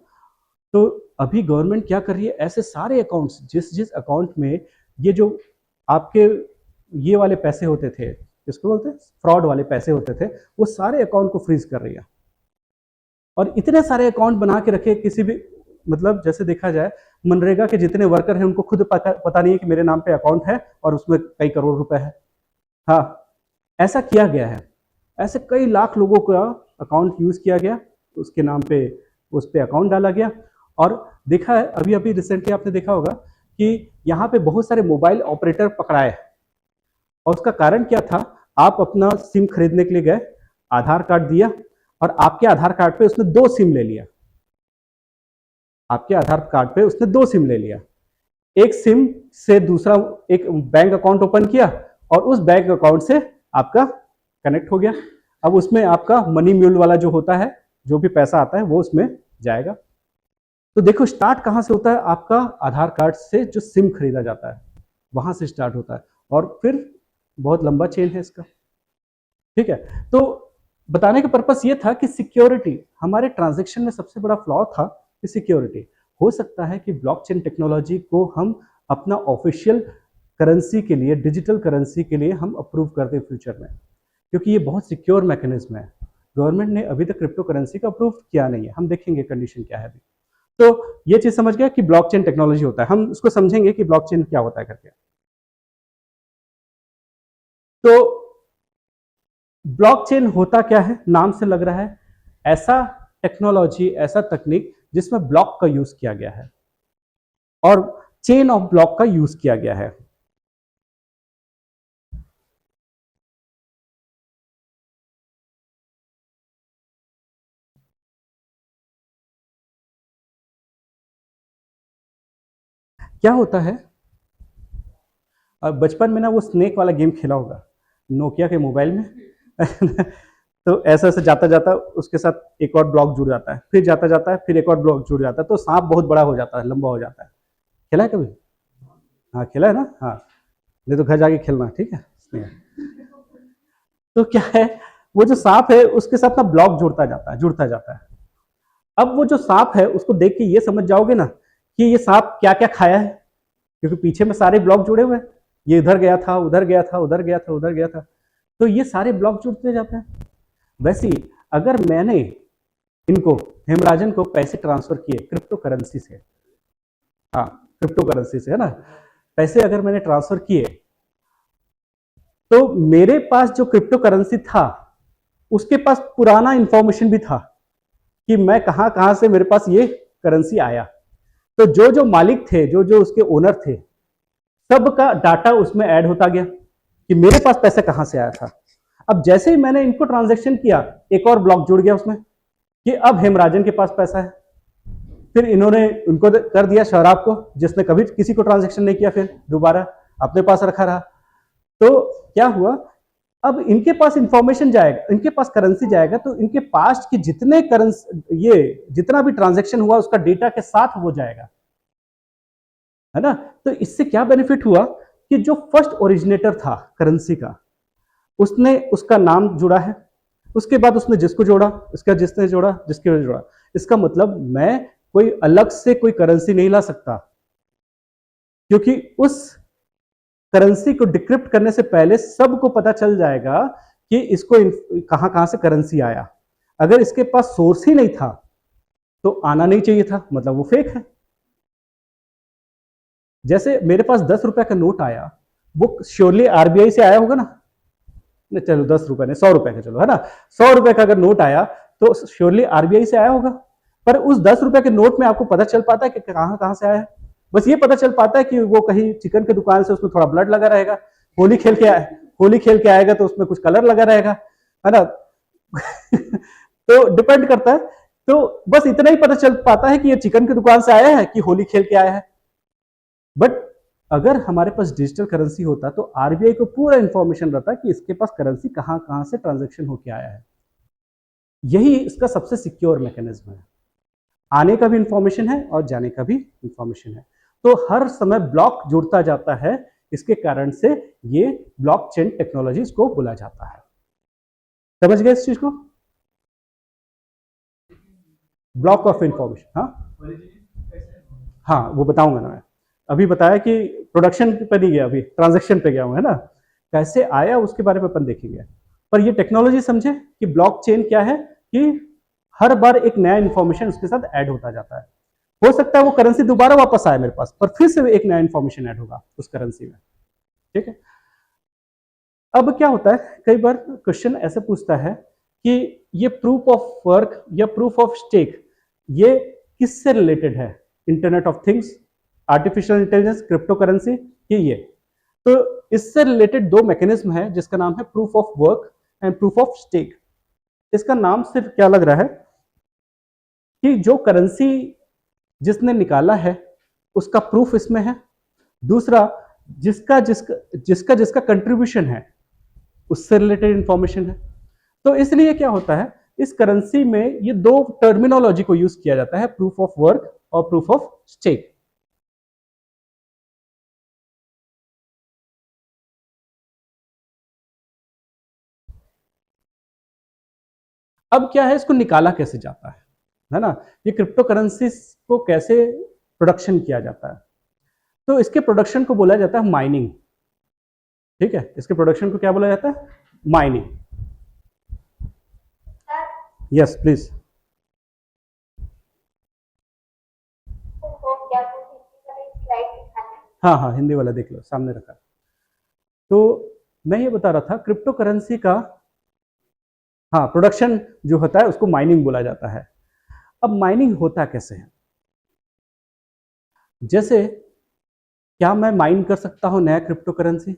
तो अभी गवर्नमेंट क्या कर रही है? ऐसे सारे अकाउंट्स, जिस जिस अकाउंट में ये जो आपके ये वाले पैसे होते थे, इसको बोलते हैं फ्रॉड वाले पैसे होते थे, वो सारे अकाउंट को फ्रीज कर रही है। और इतने सारे अकाउंट बना के रखे किसी भी, मतलब जैसे देखा जाए, मनरेगा के जितने वर्कर हैं उनको खुद पता नहीं है कि मेरे नाम पे अकाउंट है और उसमें कई करोड़ रुपए है। हाँ, ऐसा किया गया है। ऐसे कई लाख लोगों का अकाउंट यूज किया गया, उसके नाम पे उस पे अकाउंट डाला गया। और देखा है अभी अभी रिसेंटली आपने देखा होगा कि यहाँ पे बहुत सारे मोबाइल ऑपरेटर पकड़ाए, और उसका कारण क्या था? आप अपना सिम खरीदने के लिए गए, आधार कार्ड दिया, और आपके आधार कार्ड पे उसने दो सिम ले लिया। आपके आधार कार्ड पे उसने दो सिम ले लिया। एक सिम से दूसरा एक बैंक अकाउंट ओपन किया, और उस बैंक अकाउंट से आपका कनेक्ट हो गया। अब उसमें आपका मनी म्यूल वाला जो होता है, जो भी पैसा आता है वो उसमें जाएगा। तो देखो स्टार्ट कहां से होता है? आपका आधार कार्ड से जो सिम खरीदा जाता है वहां से स्टार्ट होता है, और फिर बहुत लंबा चेन है इसका। ठीक है। तो बताने का पर्पस ये था कि सिक्योरिटी, हमारे ट्रांजैक्शन में सबसे बड़ा फ्लॉ था कि सिक्योरिटी। हो सकता है कि ब्लॉकचेन टेक्नोलॉजी को हम अपना ऑफिशियल करेंसी के लिए, डिजिटल करेंसी के लिए हम अप्रूव कर दें फ्यूचर में, क्योंकि ये बहुत सिक्योर मैकेनिज्म है। गवर्नमेंट ने अभी तक क्रिप्टो करेंसी का अप्रूव किया नहीं है, हम देखेंगे कंडीशन क्या है अभी। तो ये चीज समझ गया कि ब्लॉकचेन टेक्नोलॉजी होता है, हम उसको समझेंगे कि ब्लॉकचेन क्या होता है करके। तो ब्लॉकचेन होता क्या है? नाम से लग रहा है, ऐसा टेक्नोलॉजी, ऐसा तकनीक जिसमें ब्लॉक का यूज किया गया है और चेन ऑफ ब्लॉक का यूज किया गया है। क्या होता है? बचपन में ना वो स्नेक वाला गेम खेला होगा नोकिया के मोबाइल में। तो ऐसा ऐसा जाता जाता उसके साथ एक और ब्लॉक जुड़ जाता है, फिर जाता जाता है, फिर एक और ब्लॉक जुड़ जाता है, तो सांप बहुत बड़ा हो जाता है, लंबा हो जाता है। खेला है कभी? हाँ खेला है ना। हाँ, नहीं तो घर जाके खेलना, ठीक है। तो क्या है, वो जो सांप है उसके साथ ना ब्लॉक जुड़ता जाता है, जुड़ता जाता है। अब वो जो सांप है उसको देख के ये समझ जाओगे ना कि ये सांप क्या क्या खाया है, क्योंकि पीछे में सारे ब्लॉक जुड़े हुए हैं, ये इधर गया था, उधर गया था, उधर गया था, उधर गया था, तो ये सारे ब्लॉक जुड़ते जाते हैं। वैसे ही अगर मैंने इनको हेमराजन को पैसे ट्रांसफर किए क्रिप्टो करेंसी से, हाँ क्रिप्टो करेंसी से है ना, पैसे अगर मैंने ट्रांसफर किए तो मेरे पास जो क्रिप्टो करेंसी था उसके पास पुराना इंफॉर्मेशन भी था कि मैं कहां कहां से मेरे पास ये करेंसी आया। तो जो जो मालिक थे, जो जो उसके ओनर थे, सबका डाटा उसमें ऐड होता गया कि मेरे पास पैसा कहां से आया था। अब जैसे ही मैंने इनको ट्रांजैक्शन किया, एक और ब्लॉक जुड़ गया उसमें कि अब हेमराजन के पास पैसा है। फिर इन्होंने उनको कर दिया शराब को, जिसने कभी किसी को ट्रांजैक्शन नहीं किया, फिर दोबारा अपने पास रखा रहा। तो क्या हुआ, अब इनके पास इंफॉर्मेशन जाएगा, इनके पास करेंसी जाएगा, तो इनके पास की जितने करेंसी, ये जितना भी ट्रांजैक्शन हुआ उसका डेटा के साथ वो जाएगा, है ना। तो इससे क्या बेनिफिट हुआ कि जो फर्स्ट ओरिजिनेटर था करेंसी का, उसने उसका नाम जुड़ा है, उसके बाद उसने जिसको जोड़ा, उसका जिसने जोड़ा, जिसके वजह जोड़ा। इसका मतलब मैं कोई अलग से कोई करेंसी नहीं ला सकता, क्योंकि उस करेंसी को डिक्रिप्ट करने से पहले सबको पता चल जाएगा कि इसको कहां कहां से करेंसी आया। अगर इसके पास सोर्स ही नहीं था तो आना नहीं चाहिए था, मतलब वो फेक है। जैसे मेरे पास 10 रुपए का नोट आया, वो श्योरली आरबीआई से आया होगा ना, चलो 10 रुपए नहीं, 100 रुपए का, चलो है ना, 100 रुपए का अगर नोट आया तो श्योरली आरबीआई से आया होगा। पर उस 10 रुपए के नोट में आपको पता चल पाता है कि कहां कहां से आया है? बस ये पता चल पाता है कि वो कहीं चिकन की दुकान से उसमें थोड़ा ब्लड लगा रहेगा, होली खेल के आए, होली खेल के आएगा तो उसमें कुछ कलर लगा रहेगा, है ना। तो डिपेंड करता है। तो बस इतना ही पता चल पाता है कि ये चिकन की दुकान से आया है कि होली खेल के आया है। बट अगर हमारे पास डिजिटल करेंसी होता तो आरबीआई को पूरा इंफॉर्मेशन रहता कि इसके पास करेंसी कहां कहां से ट्रांजैक्शन होके आया है। यही इसका सबसे सिक्योर मैकेनिज्म है, आने का भी इंफॉर्मेशन है और जाने का भी इंफॉर्मेशन है। तो हर समय ब्लॉक जुड़ता जाता है, इसके कारण से ये ब्लॉकचेन टेक्नोलॉजी इसको बोला जाता है। समझ गए इस चीज को? ब्लॉक ऑफ इंफॉर्मेशन, हाँ हाँ वो बताऊंगा ना मैं। अभी बताया कि प्रोडक्शन पे नहीं गया, अभी ट्रांजैक्शन पे गया हूं, है ना। कैसे आया उसके बारे में अपन देखेंगे। पर ये टेक्नोलॉजी समझे कि ब्लॉकचेन क्या है, कि हर बार एक नया इंफॉर्मेशन उसके साथ ऐड होता जाता है। हो सकता है वो करेंसी दोबारा वापस आए मेरे पास, पर फिर से एक नया इंफॉर्मेशन ऐड होगा उस करेंसी में, ठीक है। अब क्या होता है, कई बार क्वेश्चन ऐसे पूछता है कि ये प्रूफ ऑफ वर्क या प्रूफ ऑफ स्टेक ये किससे रिलेटेड है, internet of things, artificial intelligence, crypto currency, ये। तो इससे रिलेटेड दो मैकेनिज्म है जिसका नाम है proof of work and proof of stake. इसका नाम सिर्फ क्या लग रहा है कि जो करेंसी जिसने निकाला है उसका प्रूफ इसमें है, दूसरा जिसका जिसका जिसका जिसका कंट्रीब्यूशन है उससे रिलेटेड इंफॉर्मेशन है। तो इसलिए क्या होता है, इस करेंसी में ये दो टर्मिनोलॉजी को यूज किया जाता है, प्रूफ ऑफ वर्क और प्रूफ ऑफ स्टेक। अब क्या है, इसको निकाला कैसे जाता है ना, ये क्रिप्टो करेंसी को कैसे प्रोडक्शन किया जाता है। तो इसके प्रोडक्शन को बोला जाता है माइनिंग, ठीक है। इसके प्रोडक्शन को क्या बोला जाता है, माइनिंग। Yes please. हाँ हाँ हिंदी वाला देख लो, सामने रखा। तो मैं ये बता रहा था क्रिप्टो करेंसी का, हाँ प्रोडक्शन जो होता है उसको माइनिंग बोला जाता है। अब माइनिंग होता कैसे है, जैसे क्या मैं माइन कर सकता हूं नया क्रिप्टो करेंसी?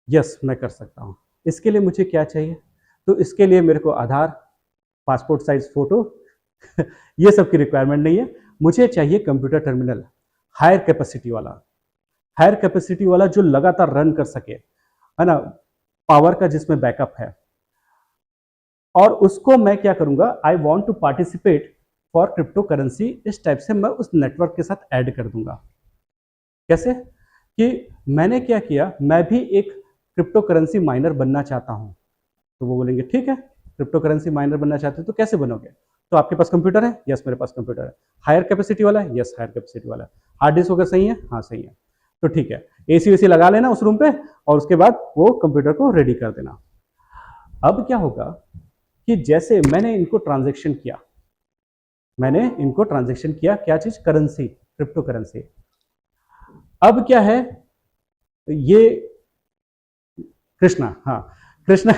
यस मैं कर सकता हूं। इसके लिए मुझे क्या चाहिए, तो इसके लिए मेरे को आधार, पासपोर्ट साइज फोटो ये सब की रिक्वायरमेंट नहीं है। मुझे चाहिए कंप्यूटर टर्मिनल, हायर कैपेसिटी वाला, हायर कैपेसिटी वाला जो लगातार रन कर सके, है ना, पावर का जिसमें बैकअप है। और उसको मैं क्या करूंगा, I want to participate for crypto currency, इस टाइप से मैं उस नेटवर्क के साथ ऐड कर दूंगा। कैसे, कि मैंने क्या किया, मैं भी एक क्रिप्टो करेंसी माइनर बनना चाहता हूं। तो वो बोलेंगे ठीक है, क्रिप्टो करेंसी माइनर बनना चाहते हो तो कैसे बनोगे? तो आपके पास कंप्यूटर है, यस मेरे पास कंप्यूटर है। हायर कैपेसिटी वाला है, यस हायर कैपेसिटी वाला है। हार्ड डिस्क वगैरह सही है, हाँ सही है, तो ठीक है। एसी वेसी लगा लेना उस रूम पे और उसके बाद वो कंप्यूटर को रेडी कर देना। अब क्या होगा कि जैसे मैंने इनको ट्रांजेक्शन किया, क्या चीज, करेंसी, क्रिप्टो करेंसी। अब क्या है, ये कृष्णा, हाँ कृष्णा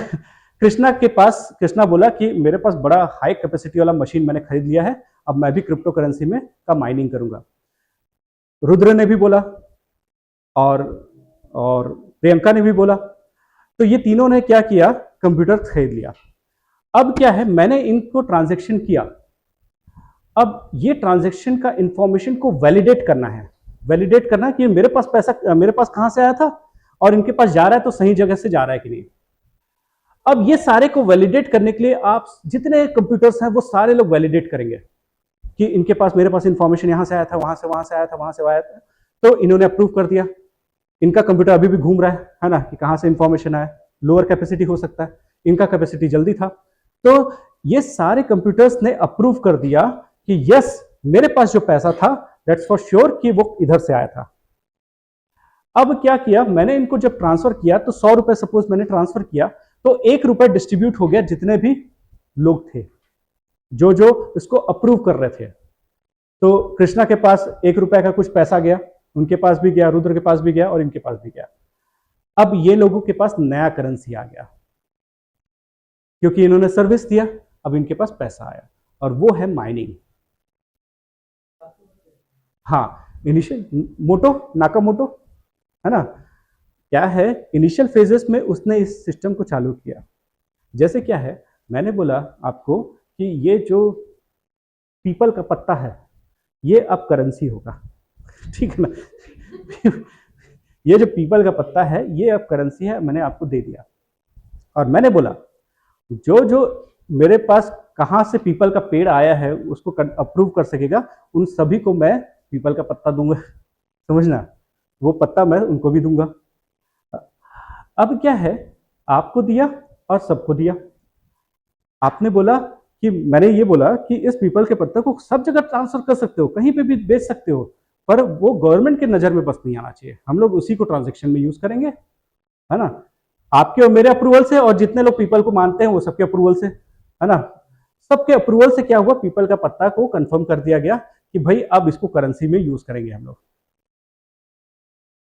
कृष्णा बोला कि मेरे पास बड़ा हाई कैपेसिटी वाला मशीन मैंने खरीद लिया है, अब मैं भी क्रिप्टो करेंसी में का माइनिंग करूंगा। रुद्र ने भी बोला और प्रियंका ने भी बोला। तो ये तीनों ने क्या किया, कंप्यूटर खरीद लिया। अब क्या है, मैंने इनको ट्रांजैक्शन किया। अब ये ट्रांजैक्शन का इंफॉर्मेशन को वैलिडेट करना कि मेरे पास पैसा मेरे पास कहां से आया था और इनके पास जा रहा है तो सही जगह से जा रहा है कि नहीं। अब ये सारे को वैलिडेट करने के लिए आप जितने कंप्यूटर्स हैं वो सारे लोग वैलिडेट करेंगे कि इनके पास, मेरे पास इंफॉर्मेशन यहां से आया था, वहां से आया था, तो इन्होंने अप्रूव कर दिया। इनका कंप्यूटर अभी भी घूम रहा है ना, कि कहां से इंफॉर्मेशन आया, लोअर कैपेसिटी हो सकता है, इनका कैपेसिटी जल्दी था। तो ये सारे कंप्यूटर्स ने अप्रूव कर दिया कि यस मेरे पास जो पैसा था दैट्स फॉर श्योर कि वो इधर से आया था। अब क्या किया, मैंने इनको जब ट्रांसफर किया तो 100 रुपए सपोज मैंने ट्रांसफर किया, तो 1 रुपए डिस्ट्रीब्यूट हो गया जितने भी लोग थे जो इसको अप्रूव कर रहे थे। तो कृष्णा के पास 1 रुपए का कुछ पैसा गया, उनके पास भी गया, रुद्र के पास भी गया और इनके पास भी गया। अब ये लोगों के पास नया करेंसी आ गया क्योंकि इन्होंने सर्विस दिया, अब इनके पास पैसा आया और वो है माइनिंग। हाँ, इनिशियल नाकामोटो है ना, क्या है, इनिशियल फेजेस में उसने इस सिस्टम को चालू किया। जैसे क्या है, मैंने बोला आपको कि ये जो पीपल का पत्ता है ये अब करेंसी होगा, ठीक है ना। ये जो पीपल का पत्ता है ये अब करेंसी है, मैंने आपको दे दिया। और मैंने बोला जो मेरे पास कहां से पीपल का पेड़ आया है उसको अप्रूव कर सकेगा, उन सभी को मैं पीपल का पत्ता दूंगा, समझना, वो पत्ता मैं उनको भी दूंगा। अब क्या है, आपको दिया और सबको दिया। आपने बोला कि, मैंने ये बोला कि इस पीपल के पत्ते को सब जगह ट्रांसफर कर सकते हो, कहीं पे भी बेच सकते हो, पर वो गवर्नमेंट के नजर में बस नहीं आना चाहिए, हम लोग उसी को ट्रांजेक्शन में यूज करेंगे, है ना, आपके और मेरे अप्रूवल से, और जितने लोग पीपल को मानते हैं वो सबके अप्रूवल से, है ना। सबके अप्रूवल से क्या हुआ, पीपल का पत्ता को कंफर्म कर दिया गया कि भाई अब इसको करेंसी में यूज करेंगे हम लोग।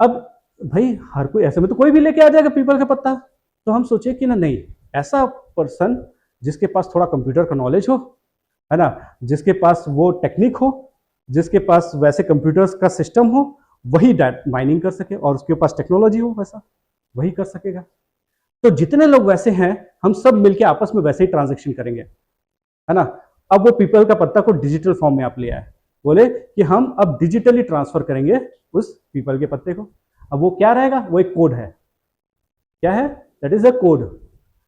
अब भाई हर कोई ऐसे में तो कोई भी लेके आ जाएगा पीपल का पत्ता, तो हम सोचे कि ना नहीं, ऐसा पर्सन जिसके पास थोड़ा कंप्यूटर का नॉलेज हो, है ना, जिसके पास वो टेक्निक हो, जिसके पास वैसे कंप्यूटर्स का सिस्टम हो, वही माइनिंग कर सके, और उसके पास टेक्नोलॉजी हो वैसा, वही कर सकेगा। तो जितने लोग वैसे हैं हम सब मिलके आपस में वैसे ही ट्रांजेक्शन करेंगे, है ना। अब वो पीपल का पत्ता को डिजिटल फॉर्म में आप ले आए, बोले कि हम अब डिजिटली ट्रांसफर करेंगे उस पीपल के पत्ते को। अब वो क्या रहेगा, वो एक कोड है, क्या है, दैट इज अ कोड,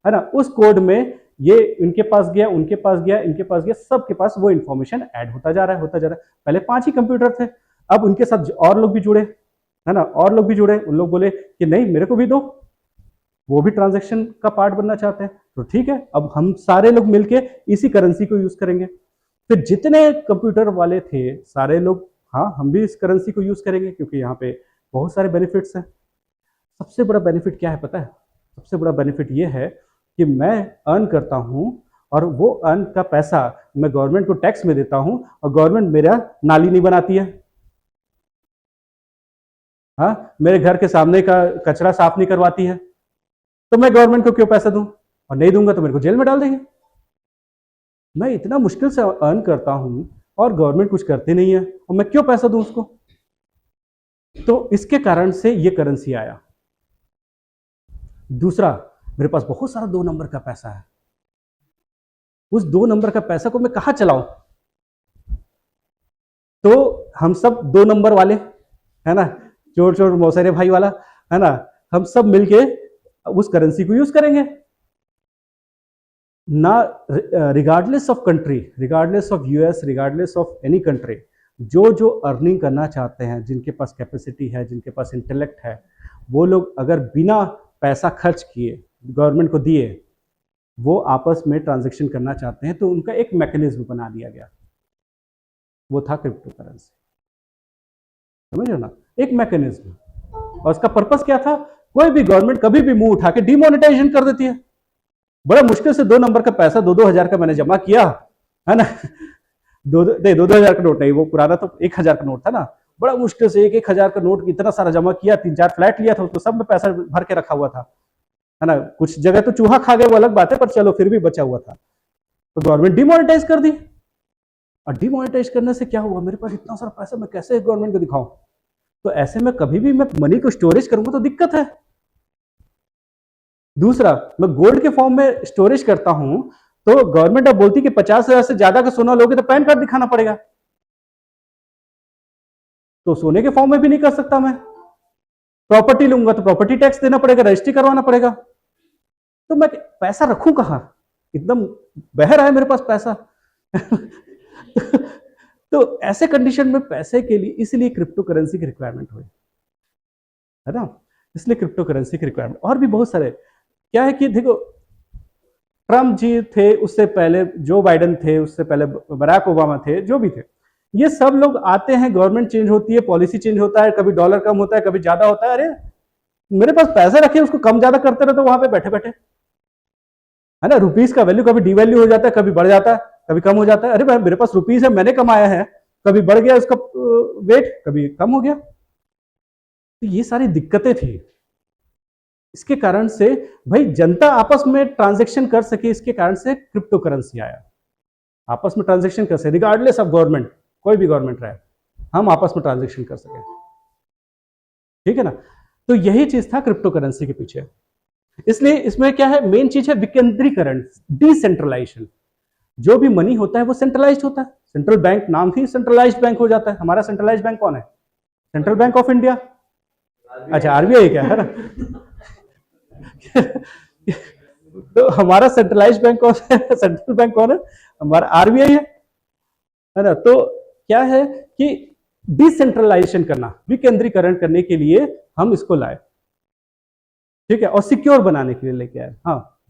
है ना। उस कोड में ये इनके पास गया, उनके पास गया, इनके पास गया, सबके पास वो इंफॉर्मेशन ऐड होता जा रहा है। पहले 5 ही कंप्यूटर थे, अब उनके साथ और लोग भी जुड़े, है ना, और लोग भी जुड़े, उन लोग बोले कि नहीं मेरे को भी दो, वो भी ट्रांजैक्शन का पार्ट बनना चाहते हैं, तो ठीक है, अब हम सारे लोग मिलके इसी करेंसी को यूज करेंगे। फिर जितने कंप्यूटर वाले थे सारे लोग, हाँ हम भी इस करेंसी को यूज करेंगे क्योंकि यहाँ पे बहुत सारे बेनिफिट्स हैं। सबसे बड़ा बेनिफिट क्या है पता है, सबसे बड़ा बेनिफिट ये है कि मैं अर्न करता हूं और वो अर्न का पैसा मैं गवर्नमेंट को टैक्स में देता हूं और गवर्नमेंट मेरा नाली नहीं बनाती है, हाँ, मेरे घर के सामने का कचरा साफ नहीं करवाती है, तो मैं गवर्नमेंट को क्यों पैसा दूं, और नहीं दूंगा तो मेरे को जेल में डाल देंगे। मैं इतना मुश्किल से अर्न करता हूं और गवर्नमेंट कुछ करती नहीं है, और मैं क्यों पैसा दूं उसको। तो इसके कारण से ये करेंसी आया। दूसरा, मेरे पास बहुत सारा 2 नंबर का पैसा है, उस 2 नंबर का पैसा को मैं कहां चलाऊं, तो हम सब 2 नंबर वाले, है ना, चोर चोर मौसेरे भाई वाला, है ना, हम सब मिलके उस करेंसी को यूज करेंगे ना, regardless of country, regardless of US, regardless of any country, जो अर्निंग करना चाहते हैं, जिनके पास कैपेसिटी है, जिनके पास इंटेलेक्ट है, वो लोग अगर बिना पैसा खर्च किए गवर्नमेंट को दिए वो आपस में ट्रांजेक्शन करना चाहते हैं, तो उनका एक मैकेनिज्म बना दिया गया, वो था क्रिप्टो करेंसी। समझ ना, एक मैकेनिज्म। और उसका पर्पस क्या था? कोई भी गवर्नमेंट कभी भी मुंह उठा के डिमोनेटाइजेशन कर देती है। बड़ा मुश्किल से 2 नंबर का पैसा 2-2 हजार का मैंने जमा किया है ना, 2-2 हजार का नोट नहीं, वो पुराना तो 1 हजार का नोट था ना, बड़ा मुश्किल से 1-1 हजार का नोट इतना सारा जमा किया, 3-4 फ्लैट लिया था, उसको सब में पैसा भर के रखा हुआ था, है ना। कुछ जगह तो चूहा खा गया, वो अलग बात है, पर चलो फिर भी बचा हुआ था। तो गवर्नमेंट डिमोनेटाइज कर दी। और डिमोनेटाइज करने से क्या हुआ? मेरे पास इतना सारा पैसा, मैं कैसे गवर्नमेंट को दिखाऊं? तो ऐसे में कभी भी मैं मनी को स्टोरेज करूंगा तो दिक्कत है। दूसरा, मैं गोल्ड के फॉर्म में स्टोरेज करता हूं, तो गवर्नमेंट अब बोलती कि 50,000 से ज्यादा का सोना लोगे तो पैन कार्ड दिखाना पड़ेगा, तो सोने के फॉर्म में भी नहीं कर सकता मैं। प्रॉपर्टी लूंगा तो प्रॉपर्टी टैक्स देना पड़ेगा, रजिस्ट्री करवाना पड़ेगा, तो मैं पैसा रखूं कहां? एकदम बह रहा है मेरे पास पैसा। तो ऐसे कंडीशन में पैसे के लिए इसलिए क्रिप्टो करेंसी की रिक्वायरमेंट हुई, है ना। इसलिए क्रिप्टो करेंसी की रिक्वायरमेंट। और भी बहुत सारे, क्या है कि देखो, ट्रम्प जी थे, उससे पहले जो बाइडेन थे, उससे पहले बराक ओबामा थे, जो भी थे, ये सब लोग आते हैं, गवर्नमेंट चेंज होती है, पॉलिसी चेंज होता है, कभी डॉलर कम होता है, कभी ज्यादा होता है। अरे मेरे पास पैसे रखे, उसको कम ज्यादा करते रहे तो वहां पे बैठे बैठे, है ना। रुपीस का वैल्यू कभी डिवैल्यू हो जाता है, कभी बढ़ जाता है, कभी कम हो जाता है। अरे मेरे पास रुपीस है, मैंने कमाया है, कभी बढ़ गया उसका वेट, कभी कम हो गया। तो ये सारी दिक्कतें थी। इसके कारण से भाई जनता आपस में ट्रांजैक्शन कर सके, इसके कारण से क्रिप्टो करेंसी आया। आपस में ट्रांजैक्शन कर सके, रिगार्डलेस ऑफ गवर्नमेंट, कोई भी गवर्नमेंट रहे, हम आपस में ट्रांजैक्शन कर सके, ठीक है ना। तो यही चीज था क्रिप्टो करेंसी के पीछे। इसलिए इसमें क्या है, मेन चीज है विकेंद्रीकरण, डिसेंट्रलाइजेशन। जो भी मनी होता है वो सेंट्रलाइज्ड होता है, सेंट्रल बैंक नाम ही सेंट्रलाइज्ड बैंक हो जाता है। हमारा सेंट्रलाइज्ड बैंक कौन है? Central bank of India. अच्छा, आरबीआई क्या है ना। तो हमारा सेंट्रलाइज्ड बैंक कौन है? सेंट्रल बैंक कौन है? हमारा आरबीआई है ना। तो क्या है कि डिसेंट्रलाइजेशन करना, विकेंद्रीकरण करने के लिए हम इसको लाए, ठीक है, और सिक्योर बनाने के लिए लेके आए। हाँ,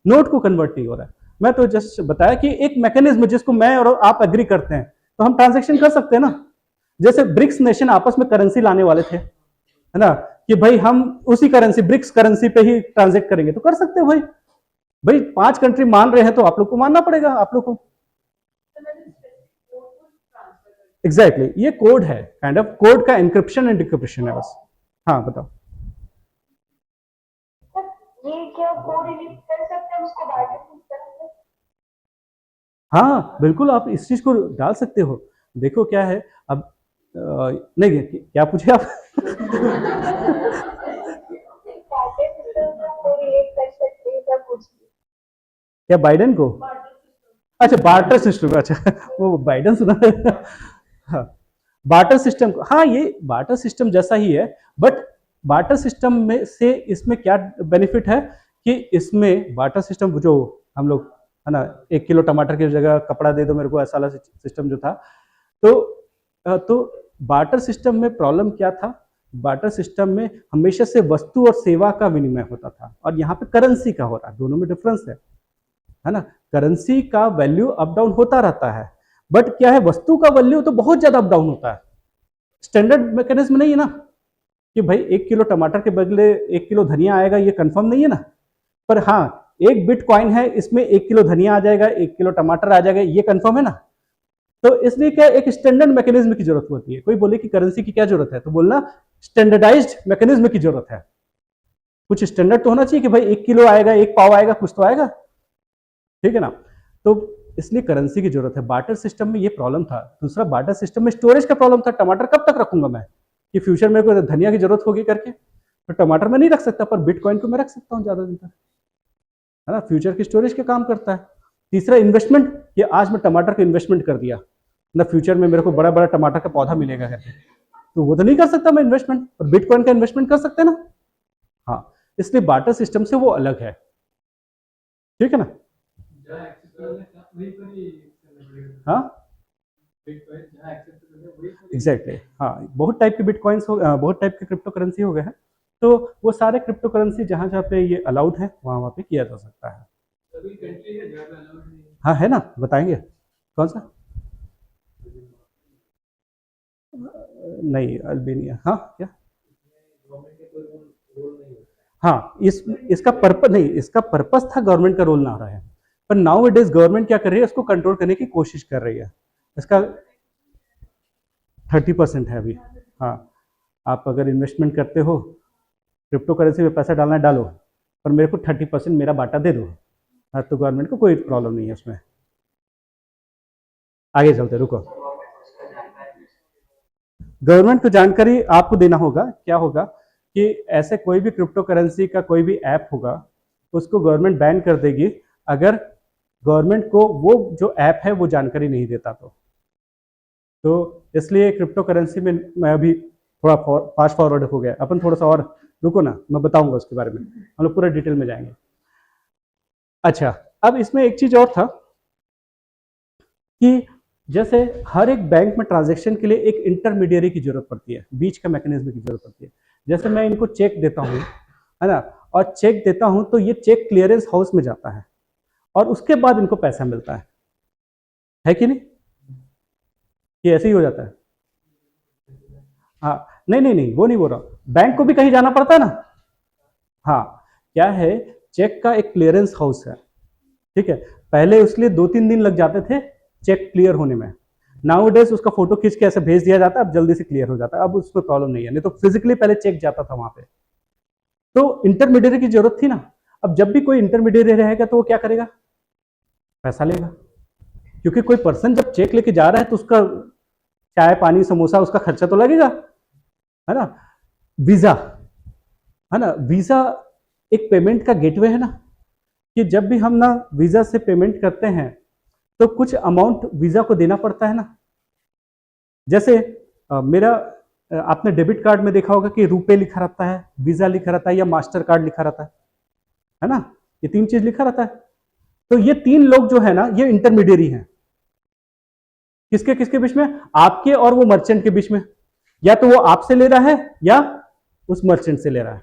नोट को कन्वर्ट नहीं हो रहा है। मैं तो जस्ट बताया कि एक मैकेनिज्म जिसको मैं और आप एग्री करते हैं तो हम ट्रांजैक्शन कर सकते हैं ना। जैसे ब्रिक्स नेशन आपस में करेंसी लाने वाले थे, है ना, कि भाई हम उसी करेंसी, ब्रिक्स करेंसी पे ही ट्रांजेक्ट करेंगे, तो कर सकते हो भाई। भाई 5 कंट्री मान रहे हैं तो आप लोग को मानना पड़ेगा, आप लोग को। एग्जैक्टली ये कोड है, काइंड ऑफ कोड का इंक्रिप्शन एंड डिक्रिप्शन है बस। हाँ बताओ। ये क्या कोड एडिट कर सकते हैं उसको बाहर से? हाँ बिल्कुल, आप इस चीज को डाल सकते हो। देखो क्या है अब, नहीं क्या पूछे आप? क्या बाइडेन को? अच्छा बार्टर सिस्टम, अच्छा वो बाइडेन सुना। हाँ, बार्टर सिस्टम, हाँ ये बार्टर सिस्टम जैसा ही है, बट बार्टर सिस्टम में से इसमें क्या बेनिफिट है कि इसमें बार्टर सिस्टम जो हम लोग, है ना, 1 किलो टमाटर की जगह कपड़ा दे दो मेरे को, ऐसा वाला सिस्टम जो था, तो बार्टर सिस्टम में प्रॉब्लम क्या था? बार्टर सिस्टम में हमेशा से वस्तु और सेवा का विनिमय होता था, और यहाँ पे करेंसी का हो रहा है, दोनों में डिफरेंस है ना। करेंसी का वैल्यू अप डाउन होता रहता है, बट क्या है, वस्तु का वैल्यू तो बहुत ज्यादा अप डाउन होता है। स्टैंडर्ड मैकेनिज्म नहीं है ना कि भाई 1 किलो टमाटर के बदले 1 किलो धनिया आएगा, ये कंफर्म नहीं है ना। पर हाँ, एक बिटकॉइन है, इसमें 1 किलो धनिया आ जाएगा, 1 किलो टमाटर आ जाएगा, ये कंफर्म है ना। तो इसलिए क्या, एक स्टैंडर्ड मैकेनिज्म की जरूरत होती है। कोई बोले कि करेंसी की क्या जरूरत है, तो बोलना स्टैंडर्डाइज्ड मैकेनिज्म की जरूरत है। कुछ स्टैंडर्ड तो होना चाहिए कि भाई 1 किलो आएगा, 1 पाव आएगा, कुछ तो आएगा, ठीक है ना। तो इसलिए करेंसी की जरूरत है। बार्टर सिस्टम में ये प्रॉब्लम था। दूसरा, बार्टर सिस्टम में स्टोरेज का प्रॉब्लम था। टमाटर कब तक रखूंगा मैं, कि फ्यूचर में कोई धनिया की जरूरत होगी करके, तो टमाटर में नहीं रख सकता, पर बिटकॉइन को मैं रख सकता हूँ ज्यादा दिन तक, है ना। फ्यूचर की स्टोरेज का काम करता है। तीसरा, इन्वेस्टमेंट, कि आज मैं टमाटर का इन्वेस्टमेंट कर दिया ना, फ्यूचर में मेरे को बड़ा बड़ा टमाटर का पौधा मिलेगा करके, तो वो तो नहीं कर सकता मैं इन्वेस्टमेंट, पर बिटकॉइन का इन्वेस्टमेंट कर सकते हैं ना। हाँ, इसलिए बार्टर सिस्टम से वो अलग है, ठीक है ना। हाँ एग्जैक्टली, हाँ बहुत टाइप के बिटकॉइंस हो, बहुत टाइप के क्रिप्टो करेंसी हो गए हैं। तो वो सारे क्रिप्टो करेंसी जहां जहां पे ये अलाउड है वहां वहां पे किया जा सकता है। अभी कंट्री है जहाँ पे अलाउड नहीं है। हाँ है ना, बताएंगे कौन सा? नहीं, अल्बेनिया, हाँ क्या? गवर्नमेंट के कोई रोल नहीं होता। हाँ, इसका पर्पस नहीं, इसका पर्पस था गवर्नमेंट का रोल ना रहा है, पर नाउ इट इज गवर्नमेंट क्या कर रही है, इसको कंट्रोल करने की कोशिश कर रही है। इसका 30% है अभी। हाँ, आप अगर इन्वेस्टमेंट करते हो क्रिप्टो करेंसी में, पैसा डालना है डालो, पर मेरे को 30% मेरा बाटा दे दो। हाँ, तो गवर्नमेंट को कोई प्रॉब्लम नहीं है उसमें। आगे चलते, रुको। गवर्नमेंट को जानकारी आपको देना होगा, क्या होगा कि ऐसे कोई भी क्रिप्टो करेंसी का कोई भी ऐप होगा उसको गवर्नमेंट बैन कर देगी अगर गवर्नमेंट को वो जो ऐप है वो जानकारी नहीं देता तो इसलिए क्रिप्टो करेंसी में मैं अभी थोड़ा फास्ट फॉरवर्ड हो गया, अपन थोड़ा सा और रुको ना, मैं बताऊंगा उसके बारे में, हम लोग पूरा डिटेल में जाएंगे। अच्छा, अब इसमें एक चीज और था कि जैसे हर एक बैंक में ट्रांजैक्शन के लिए एक इंटरमीडियरी की जरूरत पड़ती है, बीच का मैकेनिज्म की जरूरत पड़ती है। जैसे मैं इनको चेक देता हूँ, है ना, और चेक देता हूँ तो ये चेक क्लियरेंस हाउस में जाता है और उसके बाद इनको पैसा मिलता है कि नहीं? ये ऐसे ही हो जाता है। हाँ, नहीं नहीं नहीं, वो नहीं बोल रहा, बैंक को भी कहीं जाना पड़ता है ना। हाँ, क्या है, चेक का एक क्लियरेंस हाउस है, ठीक है। पहले उसके लिए 2-3 दिन लग जाते थे चेक क्लियर होने में, नाउ डेज उसका फोटो खींच के ऐसे भेज दिया जाता है, अब जल्दी से क्लियर हो जाता है, अब उसमें प्रॉब्लम नहीं है, नहीं तो फिजिकली पहले चेक जाता था वहां पे, तो इंटरमीडिएट की जरूरत थी ना। अब जब भी कोई इंटरमीडिएट रहेगा तो वो क्या करेगा, पैसा लेगा, क्योंकि कोई पर्सन जब चेक लेके जा रहा है तो उसका चाय पानी समोसा उसका खर्चा तो लगेगा, है ना। वीजा, है ना, वीजा एक पेमेंट का गेटवे है ना, कि जब भी हम ना वीजा से पेमेंट करते हैं तो कुछ अमाउंट वीजा को देना पड़ता है ना। जैसे मेरा आपने डेबिट कार्ड में देखा होगा कि रुपए लिखा रहता है, वीजा लिखा रहता है या मास्टर कार्ड लिखा रहता है ना, ये 3 चीज लिखा रहता है। तो ये 3 लोग जो है ना ये इंटरमीडियरी हैं, किसके किसके बीच में, आपके और वो मर्चेंट के बीच में, या तो वो आपसे ले रहा है या उस मर्चेंट से ले रहा है,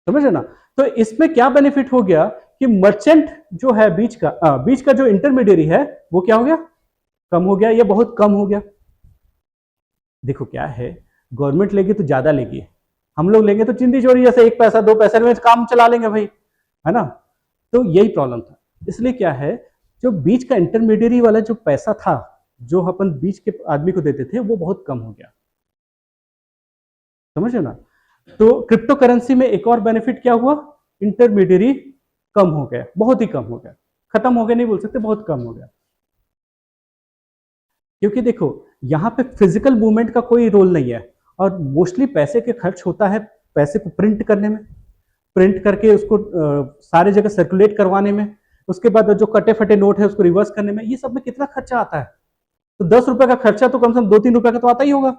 समझ रहे ना। तो इसमें क्या बेनिफिट हो गया कि मर्चेंट जो है बीच का जो इंटरमीडियरी है वो क्या हो गया, कम हो गया, या बहुत कम हो गया। देखो क्या है, गवर्नमेंट लेगी तो ज्यादा लेगी, हम लोग लेंगे तो चिंदी चोरी जैसे 1 पैसा 2 पैसे में काम चला लेंगे भाई, है ना। तो यही प्रॉब्लम था, इसलिए क्या है, जो बीच का इंटरमीडियरी वाला जो पैसा था जो अपन बीच के आदमी को देते थे वो बहुत कम हो गया, समझ ना। तो क्रिप्टो करेंसी में एक और बेनिफिट क्या हुआ, इंटरमीडियरी कम हो गया, बहुत ही कम हो गया, खत्म हो गया नहीं बोल सकते, बहुत कम हो गया। क्योंकि देखो यहाँ पे फिजिकल मूवमेंट का कोई रोल नहीं है, और मोस्टली पैसे के खर्च होता है पैसे को प्रिंट करने में, प्रिंट करके उसको सारे जगह सर्कुलेट करवाने में, उसके बाद जो कटे फटे नोट है उसको रिवर्स करने में, ये सब में कितना खर्चा आता है। तो 10 रुपए का खर्चा तो कम से कम 2-3 रुपए का तो आता ही होगा,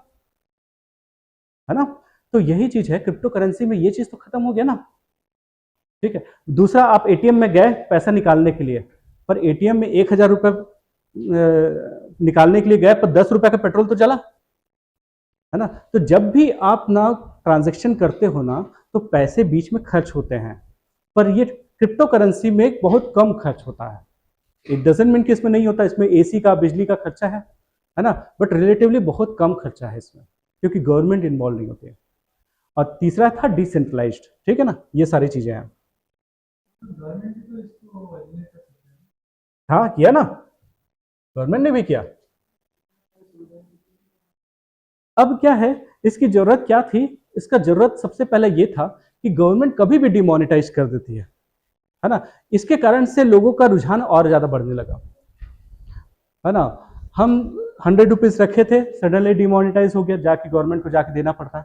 है ना। तो यही चीज है क्रिप्टो करेंसी में, ये चीज तो खत्म हो गया ना, ठीक है। दूसरा, आप एटीएम में गए पैसा निकालने के लिए, पर एटीएम में 1000 रुपए निकालने के लिए गए पर 10 रुपए का पेट्रोल तो चला, है ना। तो जब भी आप ना ट्रांजेक्शन करते हो ना तो पैसे बीच में खर्च होते हैं, पर ये क्रिप्टो करेंसी में बहुत कम खर्च होता है। इट डजंट मीन कि इसमें नहीं होता, इसमें एसी का बिजली का खर्चा है ना, बट रिलेटिवली बहुत कम खर्चा है इसमें, क्योंकि गवर्नमेंट इन्वॉल्व नहीं होती है। और तीसरा था डिसेंट्रलाइज्ड, ठीक है ना, ये सारी चीजें हैं। गवर्नमेंट तो इसको रेगुलेट कर सकते हैं। हाँ किया ना, गवर्नमेंट ने भी किया। अब क्या है, इसकी जरूरत क्या थी, इसका जरूरत सबसे पहले ये था कि गवर्नमेंट कभी भी डिमोनेटाइज कर देती है ना, इसके कारण से लोगों का रुझान और ज्यादा बढ़ने लगा, है ना। हम 100 रुपीज रखे थे, सडनली डिमोनेटाइज हो गया, जाके गवर्नमेंट को जाके देना पड़ता है।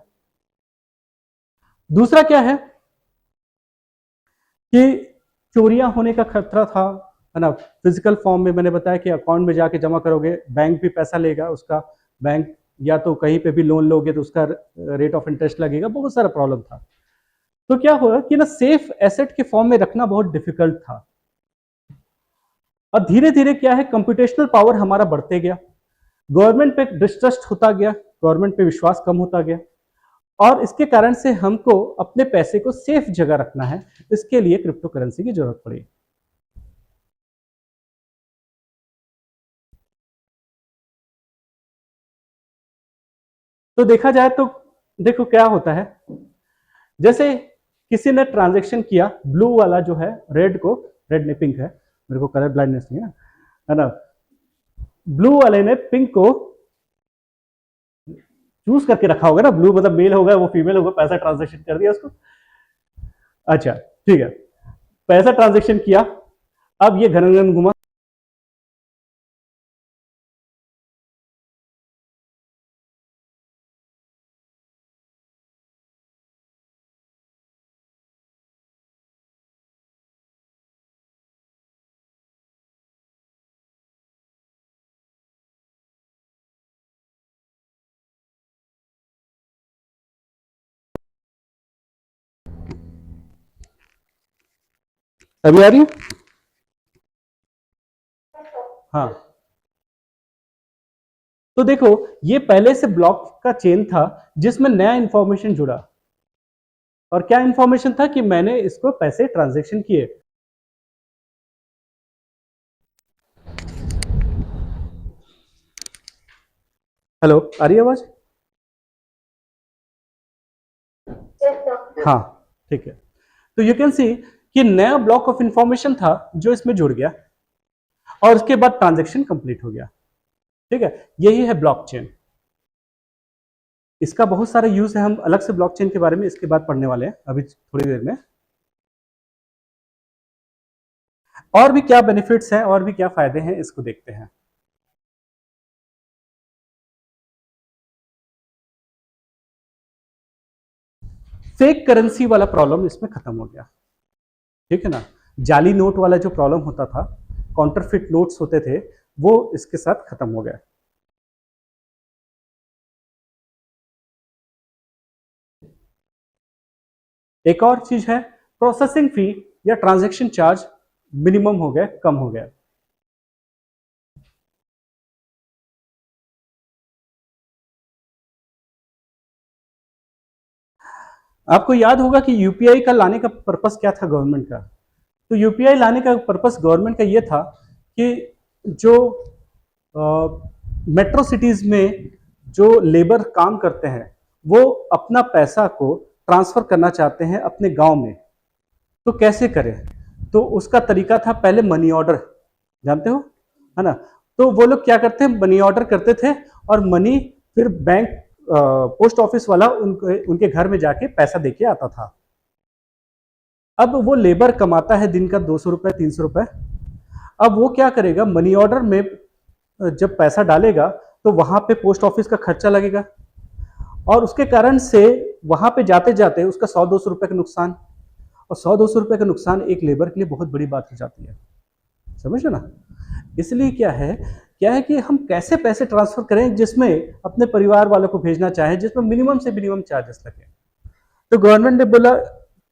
दूसरा क्या है कि चोरियां होने का खतरा था, है ना। फिजिकल फॉर्म में मैंने बताया कि अकाउंट में जाके जमा करोगे, बैंक भी पैसा लेगा उसका, बैंक या तो कहीं पे भी लोन लोगे तो उसका रेट ऑफ इंटरेस्ट लगेगा, बहुत सारा प्रॉब्लम था। तो क्या हुआ कि ना सेफ एसेट के फॉर्म में रखना बहुत डिफिकल्ट था। और धीरे धीरे क्या है, कंप्यूटेशनल पावर हमारा बढ़ते गया, गवर्नमेंट पे डिस्ट्रस्ट होता गया, गवर्नमेंट पे विश्वास कम होता गया, और इसके कारण से हमको अपने पैसे को सेफ जगह रखना है, इसके लिए क्रिप्टो करेंसी की जरूरत पड़ी। तो देखा जाए तो देखो क्या होता है, जैसे किसी ने ट्रांजैक्शन किया, ब्लू वाला जो है, रेड को, रेड नहीं पिंक है, मेरे को कलर ब्लाइंडनेस नहीं है ना, ब्लू वाले ने पिंक को चूज करके रखा होगा ना, ब्लू मतलब मेल होगा, वो फीमेल होगा, पैसा ट्रांजैक्शन कर दिया उसको। अच्छा ठीक है, पैसा ट्रांजैक्शन किया, अब ये घन घुमा, अभी आ रही है? हाँ, तो देखो ये पहले से ब्लॉक का चेन था जिसमें नया इंफॉर्मेशन जुड़ा, और क्या इंफॉर्मेशन था कि मैंने इसको पैसे ट्रांजैक्शन किए। हेलो, आ रही है आवाज? हाँ ठीक है, तो यू कैन सी कि नया ब्लॉक ऑफ इंफॉर्मेशन था जो इसमें जुड़ गया, और उसके बाद ट्रांजैक्शन कंप्लीट हो गया। ठीक है, यही है ब्लॉकचेन। इसका बहुत सारा यूज है, हम अलग से ब्लॉकचेन के बारे में इसके बाद पढ़ने वाले हैं अभी थोड़ी देर में। और भी क्या बेनिफिट्स हैं और भी क्या फायदे हैं, इसको देखते हैं। फेक करेंसी वाला प्रॉब्लम इसमें खत्म हो गया। ठीक है ना, जाली नोट वाला जो प्रॉब्लम होता था, काउंटरफिट नोट्स होते थे, वो इसके साथ खत्म हो गया। एक और चीज है, प्रोसेसिंग फी या ट्रांजैक्शन चार्ज मिनिमम हो गया, कम हो गया। आपको याद होगा कि यूपीआई का लाने का पर्पस क्या था गवर्नमेंट का? तो यूपीआई लाने का पर्पस गवर्नमेंट का ये था कि जो मेट्रो सिटीज में जो लेबर काम करते हैं, वो अपना पैसा को ट्रांसफर करना चाहते हैं अपने गांव में, तो कैसे करें? तो उसका तरीका था पहले मनी ऑर्डर, जानते हो, है ना? तो वो लोग क्या करते हैं, मनी ऑर्डर करते थे, और मनी फिर बैंक पोस्ट ऑफिस वाला उनके घर में जाके पैसा देके आता था। अब वो लेबर कमाता है दिन का 200 रुपए 300 रुपए, अब वो क्या करेगा, मनी ऑर्डर में जब पैसा डालेगा तो वहां पे पोस्ट ऑफिस का खर्चा लगेगा, और उसके कारण से वहां पे जाते जाते उसका 100-200 रुपए का नुकसान, और 100-200 रुपए का नुकसान एक लेबर के लिए बहुत बड़ी बात हो जाती है, समझ ना? इसलिए क्या है कि हम कैसे पैसे ट्रांसफर करें जिसमें अपने परिवार वालों को भेजना चाहे, जिसमें मिनिमम से मिनिमम चार्जेस लगे। तो गवर्नमेंट ने बोला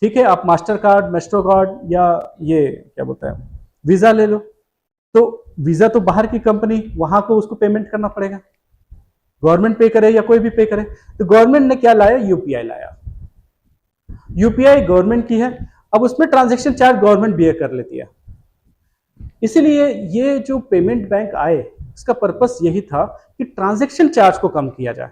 ठीक है, आप मास्टर कार्ड, मेस्ट्रो कार्ड, या ये क्या बोलता है, वीजा ले लो। तो वीजा तो बाहर की कंपनी, वहां को उसको पेमेंट करना पड़ेगा, गवर्नमेंट पे करे या कोई भी पे करे। तो गवर्नमेंट ने क्या लाया, यूपीआई लाया। यूपीआई गवर्नमेंट की है, अब उसमें ट्रांजैक्शन चार्ज गवर्नमेंट बियर कर लेती है। इसीलिए ये जो पेमेंट बैंक आए, इसका पर्पस यही था कि ट्रांजैक्शन चार्ज को कम किया जाए।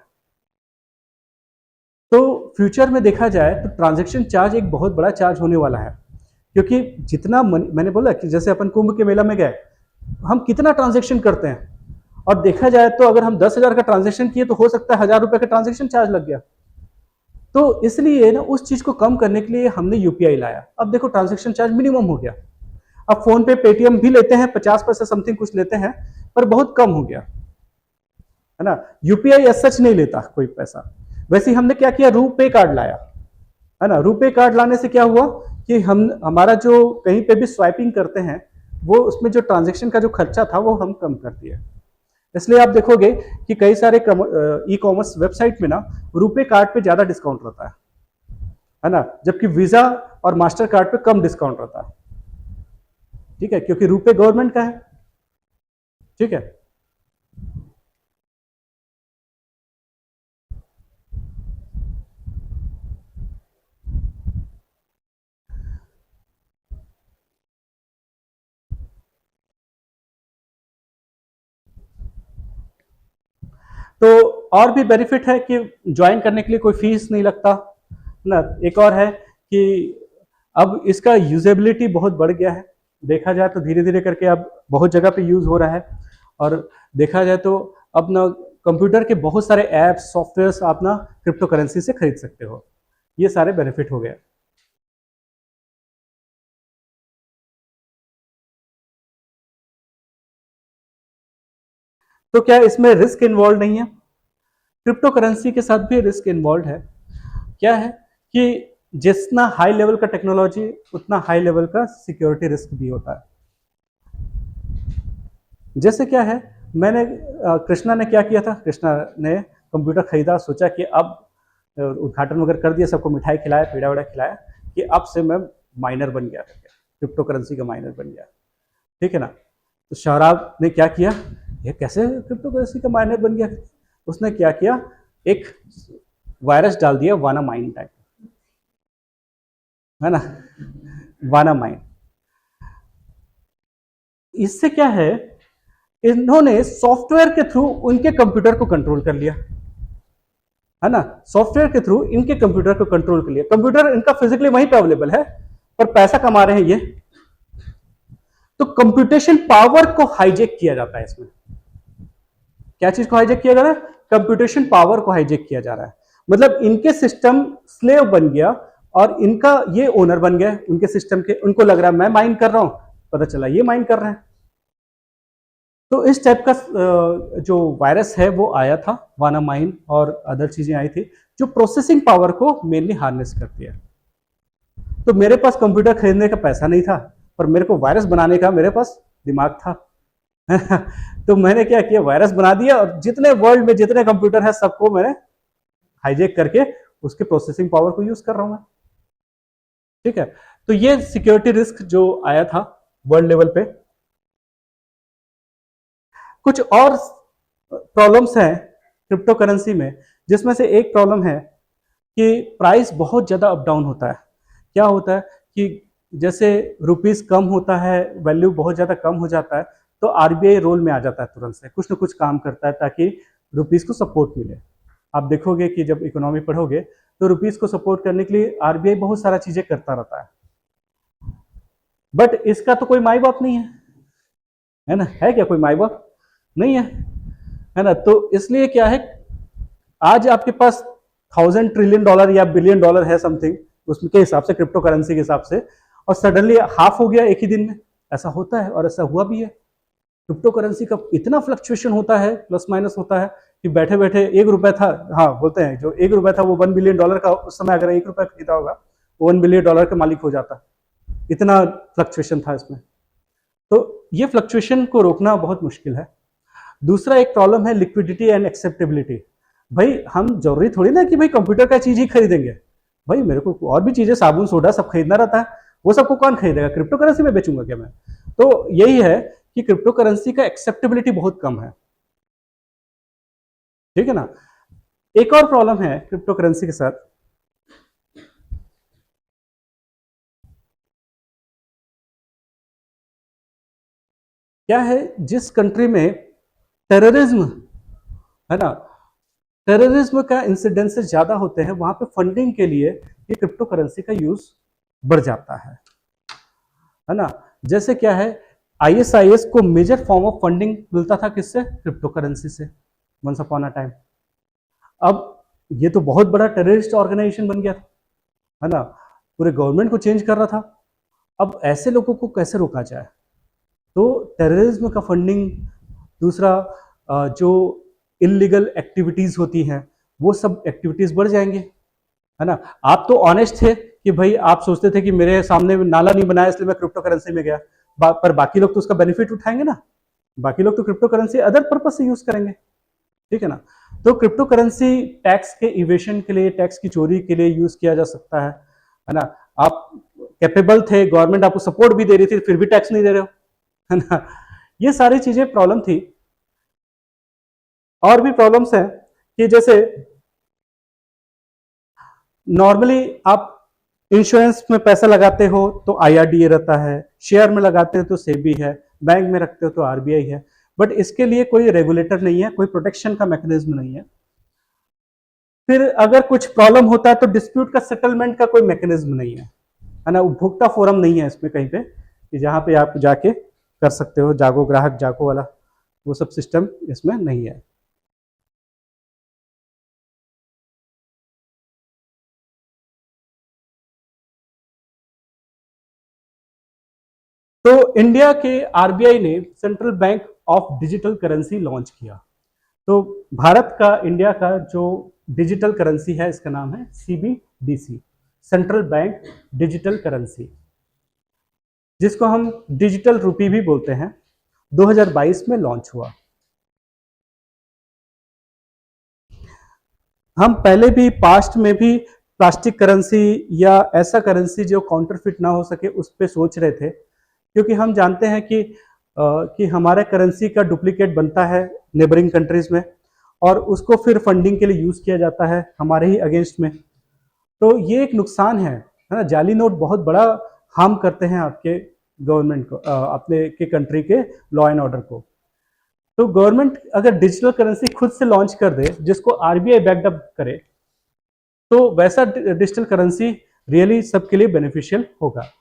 तो फ्यूचर में देखा जाए तो ट्रांजैक्शन चार्ज एक बहुत बड़ा चार्ज होने वाला है, क्योंकि जितना मैंने बोला कि जैसे अपन कुंभ के मेला में गए, हम कितना ट्रांजैक्शन करते हैं, और देखा जाए तो अगर हम 10,000 का ट्रांजैक्शन किए तो हो सकता है 1,000 रुपए का ट्रांजैक्शन चार्ज लग गया। तो इसलिए ना उस चीज को कम करने के लिए हमने यूपीआई लाया। अब देखो ट्रांजैक्शन चार्ज मिनिमम हो गया। अब फोन पे पेटीएम भी लेते हैं, 50 पैसे समथिंग कुछ लेते हैं, पर बहुत कम हो गया, है ना? यूपीआई एज सच नहीं लेता कोई पैसा। वैसे ही हमने क्या किया, रुपे कार्ड लाया, है ना? रुपे कार्ड लाने से क्या हुआ कि हम हमारा जो कहीं पे भी स्वाइपिंग करते हैं, वो उसमें जो ट्रांजैक्शन का जो खर्चा था वो हम कम कर दिए। इसलिए आप देखोगे कि कई सारे ई कॉमर्स वेबसाइट में ना रुपे कार्ड पे ज्यादा डिस्काउंट रहता है ना, जबकि वीजा और मास्टर कार्ड पे कम डिस्काउंट रहता है। ठीक है, क्योंकि रुपे गवर्नमेंट का है। ठीक है, तो और भी बेनिफिट है कि ज्वाइन करने के लिए कोई फीस नहीं लगता ना। एक और है कि अब इसका यूजेबिलिटी बहुत बढ़ गया है, देखा जाए तो धीरे धीरे करके अब बहुत जगह पे यूज हो रहा है। और देखा जाए तो अब ना कंप्यूटर के बहुत सारे ऐप्स सॉफ्टवेयर्स आप ना क्रिप्टो करेंसी से खरीद सकते हो। ये सारे बेनिफिट हो गए। तो क्या इसमें रिस्क इन्वॉल्व नहीं है? क्रिप्टो करेंसी के साथ भी रिस्क इन्वॉल्व है। क्या है कि जितना हाई लेवल का टेक्नोलॉजी उतना हाई लेवल का सिक्योरिटी रिस्क भी होता है। जैसे क्या है, मैंने कृष्णा ने क्या किया था, कृष्णा ने कंप्यूटर खरीदा, सोचा कि अब उद्घाटन वगैरह कर दिया, सबको मिठाई खिलाया, पेड़ा वेड़ा खिलाया कि अब से मैं माइनर बन गया, क्रिप्टो करेंसी का माइनर बन गया। ठीक है ना। तो शहराब ने क्या किया, ये कैसे क्रिप्टो करेंसी का माइनर बन गया? उसने क्या किया, एक वायरस डाल दिया, वाना माइन टाइप, है ना, वाना माइन। इससे क्या है, इन्होंने सॉफ्टवेयर के थ्रू उनके कंप्यूटर को कंट्रोल कर लिया, है ना। सॉफ्टवेयर के थ्रू इनके कंप्यूटर को कंट्रोल कर लिया। कंप्यूटर इनका फिजिकली वहीं पे अवेलेबल है, पर पैसा कमा रहे हैं ये। तो कंप्यूटेशन पावर को हाईजेक किया जाता है इसमें। क्या चीज को हाईजेक किया जा रहा है? कंप्यूटेशन पावर को हाईजेक किया जा रहा है। मतलब इनके सिस्टम स्लेव बन गया और इनका ये ओनर बन गया उनके सिस्टम के। उनको लग रहा है मैं माइन कर रहा हूं, पता चला ये माइन कर रहे हैं। तो इस टाइप का जो वायरस है वो आया था, वाना माइन और अदर चीजें आई थी जो प्रोसेसिंग पावर को मेनली हार्नेस करती है। तो मेरे पास कंप्यूटर खरीदने का पैसा नहीं था, पर मेरे को वायरस बनाने का मेरे पास दिमाग था। तो मैंने क्या किया, वायरस बना दिया और जितने वर्ल्ड में जितने कंप्यूटर है सबको मैंने हाईजेक करके उसके प्रोसेसिंग पावर को यूज कर रहा हूं मैं। ठीक है। तो ये सिक्योरिटी रिस्क जो आया था वर्ल्ड लेवल पे। कुछ और प्रॉब्लम्स हैं क्रिप्टो करेंसी में, जिसमें से एक प्रॉब्लम है कि प्राइस बहुत ज्यादा अप डाउन होता है। क्या होता है कि जैसे रुपीस कम होता है, वैल्यू बहुत ज्यादा कम हो जाता है, तो आरबीआई रोल में आ जाता है, तुरंत से कुछ ना कुछ काम करता है ताकि रुपीस को सपोर्ट मिले। आप देखोगे कि जब इकोनॉमी पढ़ोगे तो रुपीस को सपोर्ट करने के लिए आरबीआई बहुत सारा चीजें करता रहता है। बट इसका तो कोई माई बाप नहीं है ना, है क्या कोई माई बाप? नहीं है ना। तो इसलिए क्या है, आज आपके पास 1000 ट्रिलियन डॉलर या बिलियन डॉलर है समथिंग, उसके हिसाब से, क्रिप्टो करेंसी के हिसाब से, और सडनली हाफ हो गया एक ही दिन में। ऐसा होता है और ऐसा हुआ भी है। क्रिप्टो करेंसी का इतना फ्लक्चुएशन होता है, प्लस माइनस होता है कि बैठे बैठे 1 रुपया था, हाँ बोलते हैं जो 1 रुपया था वो 1 बिलियन डॉलर का, उस समय अगर 1 रुपया खरीदा होगा वो 1 बिलियन डॉलर का मालिक हो जाता। इतना फ्लक्चुएशन था इसमें। तो ये फ्लक्चुएशन को रोकना बहुत मुश्किल है। दूसरा एक प्रॉब्लम है लिक्विडिटी एंड एक्सेप्टेबिलिटी। भाई हम जरूरी थोड़ी ना कि भाई कंप्यूटर का चीज ही खरीदेंगे, भाई मेरे को और भी चीजें, साबुन सोडा सब खरीदना रहता है, वो सबको कौन खरीदेगा? क्रिप्टो करेंसी में बेचूंगा क्या मैं? तो यही है कि क्रिप्टो करेंसी का एक्सेप्टेबिलिटी बहुत कम है। ठीक है ना। एक और प्रॉब्लम है क्रिप्टो करेंसी के साथ, क्या है, जिस कंट्री में टेररिज्म, है ना, टेररिज्म का इंसिडेंसेस ज्यादा होते हैं, वहां पे फंडिंग के लिए ये क्रिप्टो करेंसी का यूज बढ़ जाता है ना। जैसे क्या है, आईएसआईएस को मेजर फॉर्म ऑफ फंडिंग मिलता था किससे? क्रिप्टो करेंसी से, वंस अपॉन अ टाइम। अब ये तो बहुत बड़ा टेररिस्ट ऑर्गेनाइजेशन बन गया था, है ना, पूरे गवर्नमेंट को चेंज कर रहा था। अब ऐसे लोगों को कैसे रोका जाए? तो टेररिज्म का फंडिंग, दूसरा जो इलीगल एक्टिविटीज होती हैं वो सब एक्टिविटीज बढ़ जाएंगे, है ना। आप तो ऑनेस्ट थे कि भाई आप सोचते थे कि मेरे सामने नाला नहीं बनाया इसलिए मैं क्रिप्टो करेंसी में गया, पर बाकी लोग तो उसका बेनिफिट उठाएंगे ना। बाकी लोग तो क्रिप्टो करेंसी अदर पर्पज से यूज करेंगे। ठीक है ना। तो क्रिप्टो करेंसी टैक्स के इवेशन के लिए, टैक्स की चोरी के लिए यूज किया जा सकता है ना। आप कैपेबल थे, गवर्नमेंट आपको सपोर्ट भी दे रही थी, फिर भी टैक्स नहीं दे रहे हो, है ना। ये सारी चीजें प्रॉब्लम थी। और भी प्रॉब्लम्स हैं कि जैसे नॉर्मली आप इंश्योरेंस में पैसा लगाते हो तो आईआरडीए रहता है, शेयर में लगाते हो तो सेबी है, बैंक में रखते हो तो आरबीआई है। बट इसके लिए कोई रेगुलेटर नहीं है, कोई प्रोटेक्शन का मैकेनिज्म नहीं है। फिर अगर कुछ प्रॉब्लम होता है तो डिस्प्यूट का सेटलमेंट का कोई मैकेनिज्म नहीं है ना, उपभोक्ता फोरम नहीं है इसमें कहीं पे कि जहां पे आप जाके कर सकते हो, जागो ग्राहक जागो वाला वो सब सिस्टम इसमें नहीं है। तो इंडिया के आरबीआई ने central bank of digital currency launch किया। तो भारत का, इंडिया का जो डिजिटल करेंसी है इसका नाम है CBDC, central bank digital currency, जिसको हम डिजिटल रूपी भी बोलते हैं, 2022 में लॉन्च हुआ। हम पहले भी पास्ट में भी प्लास्टिक करेंसी या ऐसा करेंसी जो काउंटरफिट ना हो सके उस पर सोच रहे थे, क्योंकि हम जानते हैं कि हमारे करेंसी का डुप्लीकेट बनता है नेबरिंग कंट्रीज में और उसको फिर फंडिंग के लिए यूज किया जाता है हमारे ही अगेंस्ट में। तो ये एक नुकसान है ना, जाली नोट बहुत बड़ा हार्म करते हैं आपके गवर्नमेंट को, अपने के कंट्री के लॉ एंड ऑर्डर को। तो गवर्नमेंट अगर डिजिटल करेंसी खुद से लॉन्च कर दे जिसको आरबीआई बैकअप करे, तो वैसा डिजिटल करेंसी रियली सबके लिए बेनिफिशियल होगा।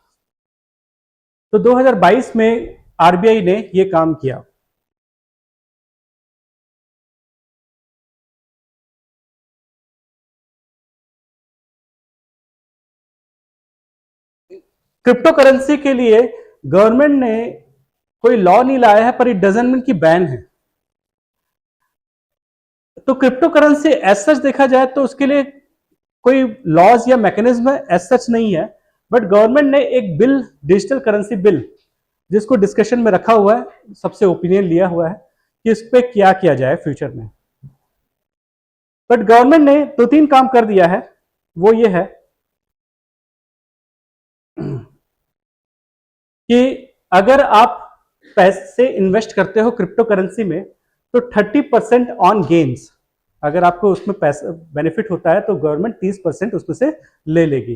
तो 2022 में आरबीआई ने ये काम किया। क्रिप्टो करेंसी के लिए गवर्नमेंट ने कोई लॉ नहीं लाया है, पर इट डजंट मीन कि बैन है। तो क्रिप्टो करेंसी एज सच देखा जाए तो उसके लिए कोई लॉज या मैकेनिज्म एज सच नहीं है, बट गवर्नमेंट ने एक बिल, डिजिटल करेंसी बिल, जिसको डिस्कशन में रखा हुआ है, सबसे ओपिनियन लिया हुआ है कि इस पे क्या किया जाए फ्यूचर में। बट गवर्नमेंट ने 2-3 काम कर दिया है, वो ये है कि अगर आप पैसे इन्वेस्ट करते हो क्रिप्टो करेंसी में तो 30% ऑन गेन्स, अगर आपको उसमें पैसा बेनिफिट होता है तो गवर्नमेंट 30% उसमें से ले लेगी,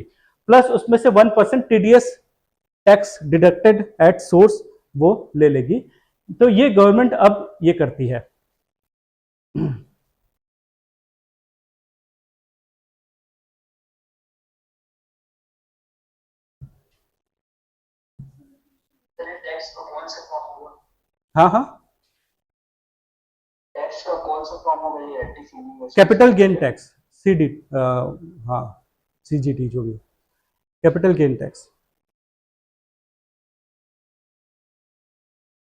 प्लस उसमें से 1% TDS tax deducted at source वो ले लेगी। तो ये गवर्नमेंट अब ये करती है। टैक्स का कौन सा फॉर्म होगा? हाँ हाँ, टैक्स का कौन सा फॉर्म होगा ये LTC? Capital gain tax, CD, हाँ सीजीटी, जो भी कैपिटल गेन टैक्स।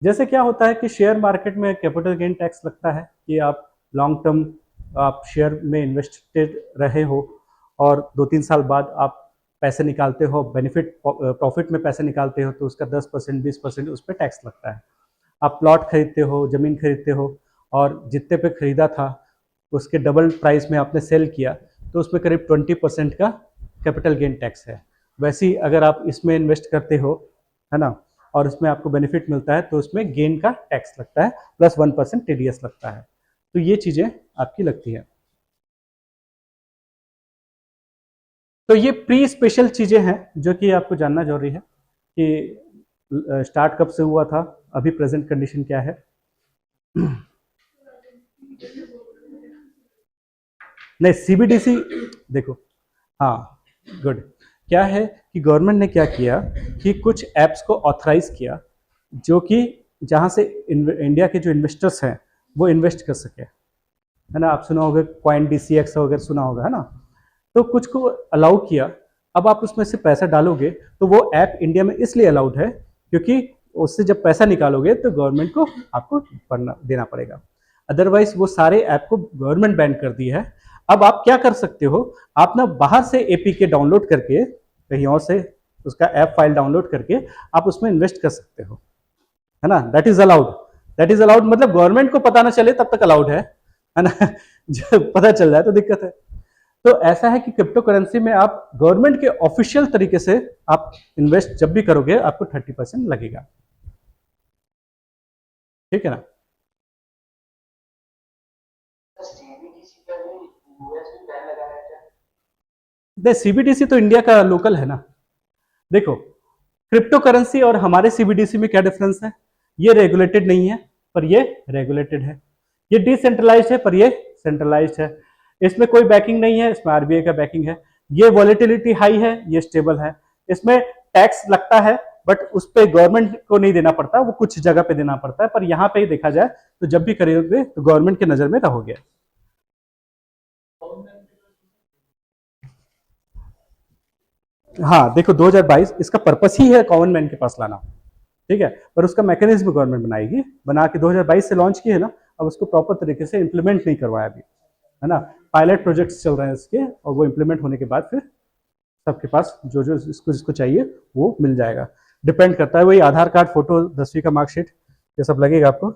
जैसे क्या होता है कि शेयर मार्केट में कैपिटल गेन टैक्स लगता है कि आप लॉन्ग टर्म आप शेयर में इन्वेस्टेड रहे हो और 2-3 साल बाद आप पैसे निकालते हो, बेनिफिट प्रॉफिट में पैसे निकालते हो, तो उसका 10% 20% उस पर टैक्स लगता है। आप प्लॉट खरीदते हो, ज़मीन खरीदते हो और जितने पे खरीदा था उसके डबल प्राइस में आपने सेल किया, तो उसमें करीब 20% का कैपिटल गेन टैक्स है। वैसे ही अगर आप इसमें इन्वेस्ट करते हो, है ना, और उसमें आपको बेनिफिट मिलता है तो उसमें गेन का टैक्स लगता है, प्लस 1% टीडीएस लगता है। तो ये चीज़ें आपकी लगती है। तो ये प्री स्पेशल चीज़ें हैं जो कि आपको जानना जरूरी है कि स्टार्ट कब से हुआ था, अभी प्रेजेंट कंडीशन क्या है। नहीं, सीबीडीसी देखो, हाँ गुड, क्या है कि गवर्नमेंट ने क्या किया कि कुछ एप्स को ऑथराइज किया जो कि जहाँ से इंडिया के जो इन्वेस्टर्स हैं वो इन्वेस्ट कर सके, है ना। आप सुना होगा कॉइन डीसीएक्स वगैरह सुना होगा, है ना। तो कुछ को अलाउ किया। अब आप उसमें से पैसा डालोगे तो वो ऐप इंडिया में इसलिए अलाउड है क्योंकि उससे जब पैसा निकालोगे तो गवर्नमेंट को आपको देना पड़ेगा, अदरवाइज वो सारे ऐप को गवर्नमेंट बैन कर दी है। अब आप क्या कर सकते हो, आप ना बाहर से एपीके डाउनलोड करके, कहीं और से उसका ऐप फाइल डाउनलोड करके आप उसमें इन्वेस्ट कर सकते हो, है ना। That is allowed, that is allowed, मतलब गवर्नमेंट को पता ना चले तब तक अलाउड है ना। जब पता चल जाए तो दिक्कत है। तो ऐसा है कि क्रिप्टो करेंसी में आप गवर्नमेंट के ऑफिशियल तरीके से आप इन्वेस्ट जब भी करोगे आपको 30% लगेगा, ठीक है ना। सीबीडीसी तो इंडिया का लोकल है ना। देखो, क्रिप्टो करेंसी और हमारे सीबीडीसी में क्या डिफरेंस है, ये रेगुलेटेड नहीं है, पर ये रेगुलेटेड है। ये डिसेंट्रलाइज्ड है पर ये सेंट्रलाइज्ड है। इसमें कोई बैकिंग नहीं है, इसमें आरबीआई का बैकिंग है। ये वॉलेटिलिटी हाई है, ये स्टेबल है। इसमें टैक्स लगता है बट उस पर गवर्नमेंट को नहीं देना पड़ता, वो कुछ जगह पे देना पड़ता है, पर यहाँ पे ही देखा जाए तो जब भी करोगे तो गवर्नमेंट के नजर में रहोगे। हाँ देखो 2022 इसका पर्पस ही है कॉमन मैन के पास लाना, ठीक है, पर उसका मैकेनिज्म गवर्नमेंट बनाएगी, बना के 2022 से लॉन्च किए ना, अब उसको प्रॉपर तरीके से इंप्लीमेंट नहीं करवाया अभी, है ना। पायलट प्रोजेक्ट्स चल रहे हैं इसके, और वो इंप्लीमेंट होने के बाद फिर सबके पास जो जो इसको जिसको चाहिए वो मिल जाएगा। डिपेंड करता है, वही आधार कार्ड, फोटो, 10वीं का मार्कशीट, ये सब लगेगा आपको।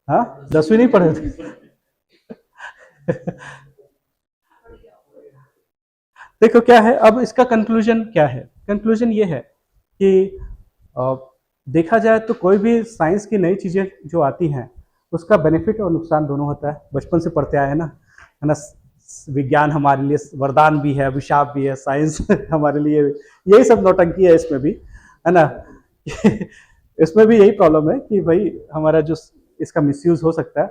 हाँ 10वीं नहीं पढ़े थे देखो क्या है, अब इसका कंक्लूजन क्या है। कंक्लूजन ये है कि देखा जाए तो कोई भी साइंस की नई चीजें जो आती हैं उसका बेनिफिट और नुकसान दोनों होता है। बचपन से पढ़ते आए हैं ना, है ना। विज्ञान हमारे लिए वरदान भी है, अभिशाप भी है, साइंस हमारे लिए यही सब नौटंकी है इसमें भी, है ना इसमें भी यही प्रॉब्लम है कि भाई हमारा जो इसका मिसयूज हो सकता है,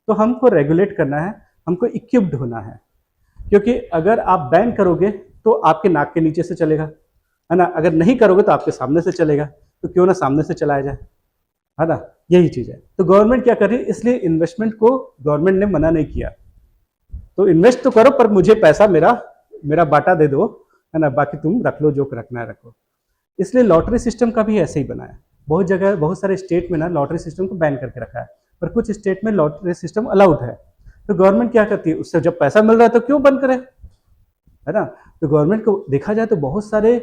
तो हमको रेगुलेट करना है, हमको इक्विप्ड होना है। क्योंकि अगर आप बैन करोगे तो आपके नाक के नीचे से चलेगा, है ना, अगर नहीं करोगे तो आपके सामने से चलेगा, तो क्यों ना सामने से चलाया जाए, है ना। यही चीज है। तो गवर्नमेंट क्या कर रही है, इसलिए इन्वेस्टमेंट को गवर्नमेंट ने मना नहीं किया, तो इन्वेस्ट तो करो पर मुझे पैसा मेरा मेरा बाटा दे दो, है ना, बाकी तुम रख लो, जो रखना है रखो। इसलिए लॉटरी सिस्टम का भी ऐसे ही बना है। बहुत जगह, बहुत सारे स्टेट में ना लॉटरी सिस्टम को बैन करके रखा है, पर कुछ स्टेट में लॉटरी सिस्टम अलाउड है। तो गवर्नमेंट क्या करती है, उससे जब पैसा मिल रहा है तो क्यों बंद करे, है ना। तो गवर्नमेंट को देखा जाए तो बहुत सारे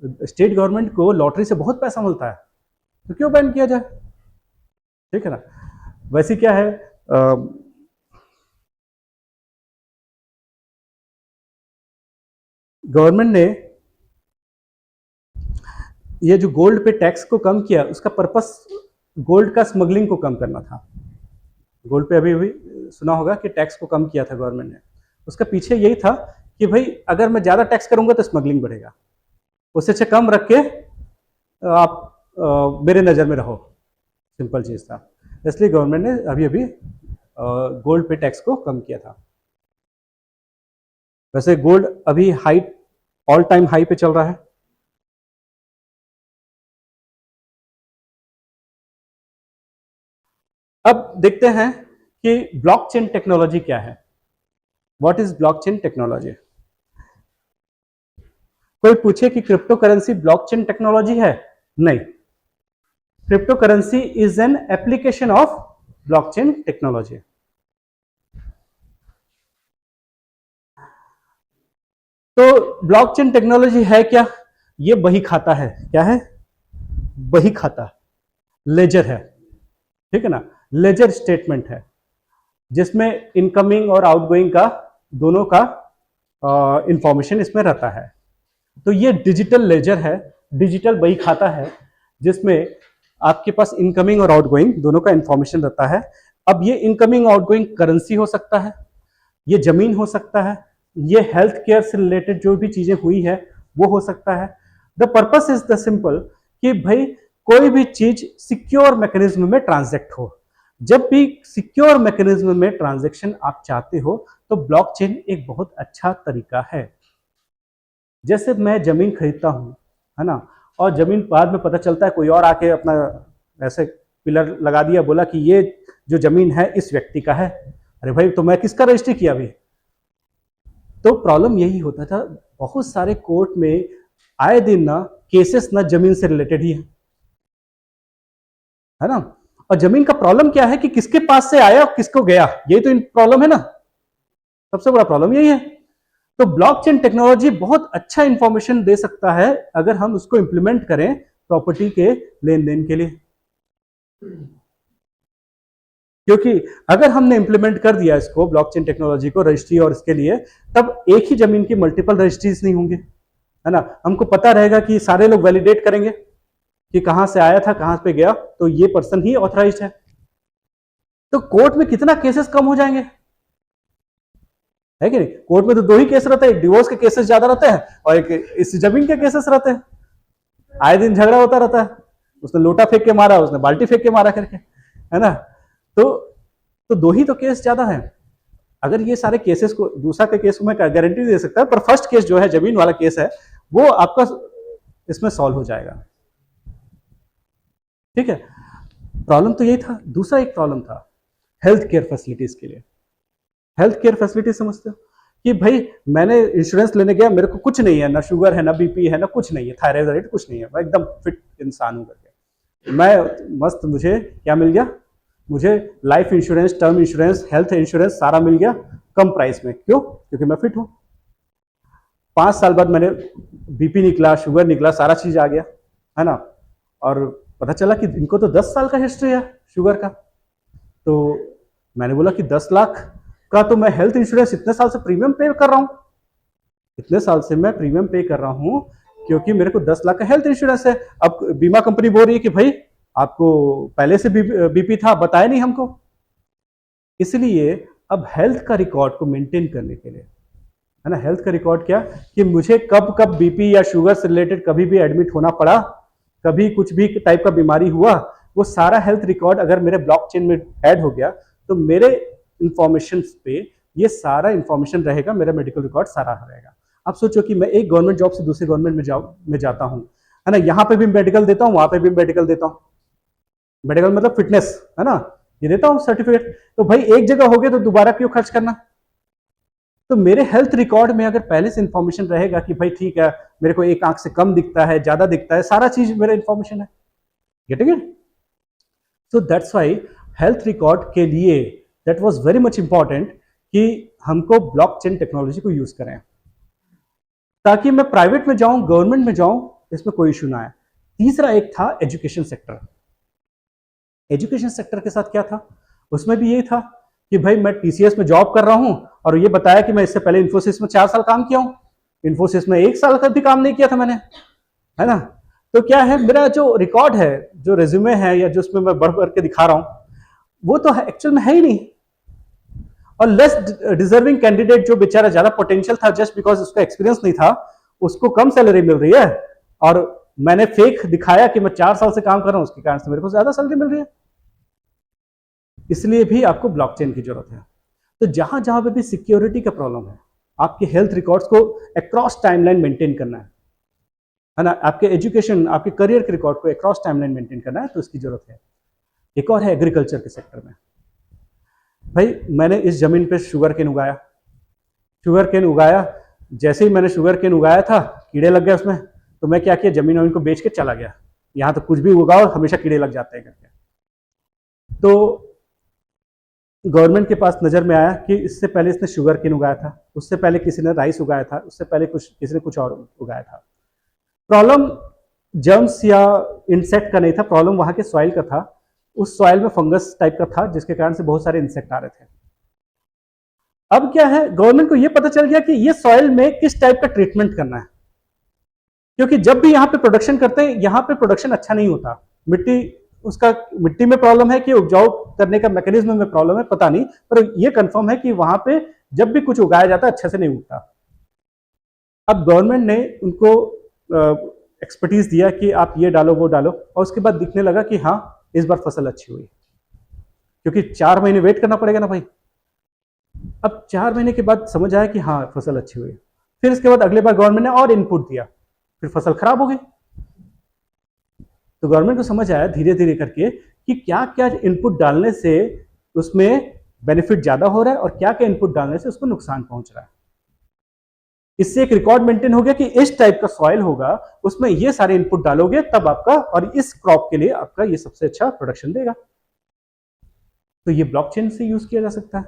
स्टेट गवर्नमेंट को लॉटरी से बहुत पैसा मिलता है, तो क्यों बैन किया जाए, ठीक है ना। वैसे क्या है, गवर्नमेंट ने ये जो गोल्ड पे टैक्स को कम किया, उसका पर्पस गोल्ड का स्मगलिंग को कम करना था। गोल्ड पे अभी अभी सुना होगा कि टैक्स को कम किया था गवर्नमेंट ने, उसका पीछे यही था कि भाई अगर मैं ज्यादा टैक्स करूंगा तो स्मगलिंग बढ़ेगा, उससे अच्छा कम रख के आप मेरे नजर में रहो, सिंपल चीज था। इसलिए गवर्नमेंट ने अभी अभी गोल्ड पे टैक्स को कम किया था। वैसे गोल्ड अभी हाई, ऑल टाइम हाई पे चल रहा है। अब देखते हैं कि ब्लॉकचेन टेक्नोलॉजी क्या है। What is blockchain technology. कोई पूछे कि क्रिप्टो करेंसी ब्लॉकचेन टेक्नोलॉजी है, नहीं। Crypto currency is an application of blockchain technology. तो ब्लॉकचेन टेक्नोलॉजी है क्या, ये बही खाता है। क्या है, बही खाता, लेजर है, ठीक है ना। लेजर स्टेटमेंट है जिसमें इनकमिंग और आउटगोइंग का दोनों का इंफॉर्मेशन इसमें रहता है। तो ये डिजिटल लेजर है, डिजिटल बही खाता है, जिसमें आपके पास इनकमिंग और आउटगोइंग दोनों का इंफॉर्मेशन रहता है। अब ये इनकमिंग आउटगोइंग करेंसी हो सकता है, ये जमीन हो सकता है, ये हेल्थ केयर से रिलेटेड जो भी चीजें हुई है वो हो सकता है। The purpose is the simple कि भाई कोई भी चीज सिक्योर मैकेनिज्म में ट्रांजैक्ट हो। जब भी सिक्योर मैकेनिज्म में ट्रांजैक्शन आप चाहते हो तो ब्लॉकचेन एक बहुत अच्छा तरीका है। जैसे मैं जमीन खरीदता हूं, है ना, और जमीन बाद में पता चलता है कोई और आके अपना ऐसे पिलर लगा दिया, बोला कि ये जो जमीन है इस व्यक्ति का है। अरे भाई तो मैं किसका रजिस्ट्री किया अभी। तो प्रॉब्लम यही होता था, बहुत सारे कोर्ट में आए दिन ना केसेस ना जमीन से रिलेटेड ही है ना। और जमीन का प्रॉब्लम क्या है कि किसके पास से आया और किसको गया, यही तो प्रॉब्लम है ना, सबसे बड़ा प्रॉब्लम यही है। तो ब्लॉकचेन टेक्नोलॉजी बहुत अच्छा इंफॉर्मेशन दे सकता है अगर हम उसको इंप्लीमेंट करें प्रॉपर्टी के लेन देन के लिए। क्योंकि अगर हमने इंप्लीमेंट कर दिया इसको, ब्लॉकचेन टेक्नोलॉजी को, रजिस्ट्री और इसके लिए, तब एक ही जमीन की मल्टीपल रजिस्ट्रीज नहीं होंगे, है ना। हमको पता रहेगा कि सारे लोग वैलिडेट करेंगे कि कहां से आया था, कहां पे गया, तो ये पर्सन ही ऑथराइज्ड है। तो कोर्ट में कितना केसेस कम हो जाएंगे, है कि नहीं। कोर्ट में तो दो ही केस रहते हैं, एक डिवोर्स के केसेस ज्यादा रहते हैं और एक इस जमीन के केसेस रहते हैं। आए दिन झगड़ा होता रहता है, उसने लोटा फेंक के मारा, उसने बाल्टी फेंक के मारा करके, है ना। तो दो ही तो केस ज्यादा है। अगर ये सारे केसेस को, दूसरा के केस को मैं गारंटी दे सकता है, पर फर्स्ट केस जो है जमीन वाला केस है, वो आपका इसमें सॉल्व हो जाएगा। ठीक है, प्रॉब्लम तो यही था। दूसरा एक प्रॉब्लम था हेल्थ केयर फैसिलिटीज के लिए। हेल्थ केयर फैसिलिटीज समझते हो कि भाई मैंने इंश्योरेंस लेने गया, मेरे को कुछ नहीं है, ना शुगर है, ना बीपी है, ना कुछ नहीं है, थायराइड कुछ नहीं है, मैं एकदम फिट इंसान हूं करके, मैं मस्त, मुझे क्या मिल गया, मुझे life insurance, term insurance, health insurance सारा मिल गया कम प्राइस में। क्यों? क्योंकि मैं फिट हूं। 5 साल बाद मैंने बीपी निकला, शुगर निकला, सारा चीज आ गया, है ना। और पता चला कि इनको तो 10 साल का हिस्ट्री है शुगर का। तो मैंने बोला कि 10 लाख का तो मैं हेल्थ इंश्योरेंस इतने साल से प्रीमियम पे कर रहा हूं, इतने साल से मैं प्रीमियम पे कर रहा हूं क्योंकि मेरे को 10 लाख का हेल्थ इंश्योरेंस है। अब बीमा कंपनी बोल रही है कि भाई आपको पहले से बीपी था, बताया नहीं हमको। इसलिए अब हेल्थ का रिकॉर्ड को मेंटेन करने के लिए, है ना, हेल्थ का रिकॉर्ड क्या कि मुझे कब कब बीपी या शुगर से रिलेटेड कभी भी एडमिट होना पड़ा, कभी कुछ भी टाइप का बीमारी हुआ, वो सारा हेल्थ रिकॉर्ड अगर मेरे ब्लॉकचेन में ऐड हो गया तो मेरे इंफॉर्मेशन पे ये सारा इंफॉर्मेशन रहेगा, मेरा मेडिकल रिकॉर्ड सारा रहेगा। आप सोचो कि मैं एक गवर्नमेंट जॉब से दूसरे गवर्नमेंट में जाता हूँ, है ना, यहाँ पे भी मेडिकल देता हूँ, वहां पे भी मेडिकल देता हूँ, मेडिकल मतलब फिटनेस, है ना, ये देता हूँ सर्टिफिकेट। तो भाई एक जगह हो गया तो दोबारा क्यों खर्च करना। तो मेरे हेल्थ रिकॉर्ड में अगर पहले से इंफॉर्मेशन रहेगा कि भाई ठीक है, मेरे को एक आंख से कम दिखता है, ज्यादा दिखता है, सारा चीज मेरा इंफॉर्मेशन है। Getting it? So that's why health record के लिए that was very much important कि हमको ब्लॉकचेन टेक्नोलॉजी को यूज करें, ताकि मैं प्राइवेट में जाऊं, गवर्नमेंट में जाऊं, इसमें कोई इशू ना आए। तीसरा एक था एजुकेशन सेक्टर। एजुकेशन सेक्टर के साथ क्या था, उसमें भी यही था कि भाई मैं टीसीएस में जॉब कर रहा हूं और ये बताया कि मैं इससे पहले इन्फोसिस में 4 साल काम किया हूं, इन्फोसिस में 1 साल का भी काम नहीं किया था मैंने, है ना। तो क्या है, मेरा जो रिकॉर्ड है, जो रेज्यूमे है, या जो उसमें मैं बढ़ बढ़ के दिखा रहा हूं, वो तो एक्चुअल में है ही नहीं। और लेस डिजर्विंग कैंडिडेट जो बेचारा ज्यादा पोटेंशियल था, जस्ट बिकॉज उसका एक्सपीरियंस नहीं था, उसको कम सैलरी मिल रही है, और मैंने फेक दिखाया कि मैं 4 साल से काम कर रहा हूं, उसके कारण से मेरे को ज्यादा सैलरी मिल रही है। इसलिए भी आपको ब्लॉकचेन की जरूरत है। तो जहां जहां पे भी सिक्योरिटी का प्रॉब्लम है, आपके हेल्थ रिकॉर्ड्स को अक्रॉस टाइमलाइन मेंटेन करना है ना, आपके एजुकेशन, आपके करियर के रिकॉर्ड को अक्रॉस टाइमलाइन मेंटेन करना है, तो इसकी जरूरत है। एक और है एग्रीकल्चर के सेक्टर में। भाई मैंने इस जमीन पे शुगर केन उगाया, शुगर केन उगाया, जैसे ही मैंने शुगर केन उगाया था कीड़े लग गए उसमें, तो मैं क्या किया, जमीन वमीन को बेच के चला गया, यहाँ तो कुछ भी उगाओ हमेशा कीड़े लग जाते हैं करके। तो गवर्नमेंट के पास नजर में आया कि इससे पहले इसने शुगर केन उगाया था, उससे पहले किसी ने राइस उगाया था, उससे पहले किसी ने कुछ और उगाया था। प्रॉब्लम जर्म्स या इंसेक्ट का नहीं था, प्रॉब्लम वहां के सॉइल का था। उस सॉइल में फंगस टाइप का था, जिसके कारण से बहुत सारे इंसेक्ट आ रहे थे। अब क्या है, गवर्नमेंट को यह पता चल गया कि ये सॉइल में किस टाइप का ट्रीटमेंट करना है, क्योंकि जब भी यहाँ पे प्रोडक्शन करते हैं, यहाँ पे प्रोडक्शन अच्छा नहीं होता। मिट्टी में प्रॉब्लम है कि उपजाऊ करने का मैकेनिज्म में प्रॉब्लम है, पता नहीं, पर यह कंफर्म है कि वहां पे जब भी कुछ उगाया जाता है अच्छे से नहीं उगता। अब गवर्नमेंट ने उनको एक्सपर्टीज दिया कि आप ये डालो वो डालो, और उसके बाद दिखने लगा कि हाँ इस बार फसल अच्छी हुई, क्योंकि 4 महीने वेट करना पड़ेगा ना भाई। अब 4 महीने के बाद समझ आया कि हाँ फसल अच्छी हुई। फिर इसके बाद अगले बार गवर्नमेंट ने और इनपुट दिया, फिर फसल खराब हो गई। तो गवर्नमेंट को समझ आया धीरे धीरे करके कि क्या क्या इनपुट डालने से उसमें बेनिफिट ज्यादा हो रहा है, और क्या क्या इनपुट डालने से उसको नुकसान पहुंच रहा है। इससे एक रिकॉर्ड मेंटेन हो गया कि इस टाइप का सॉइल होगा, उसमें ये सारे इनपुट डालोगे तब आपका, और इस क्रॉप के लिए आपका ये सबसे अच्छा प्रोडक्शन देगा। तो ये ब्लॉकचेन से यूज किया जा सकता है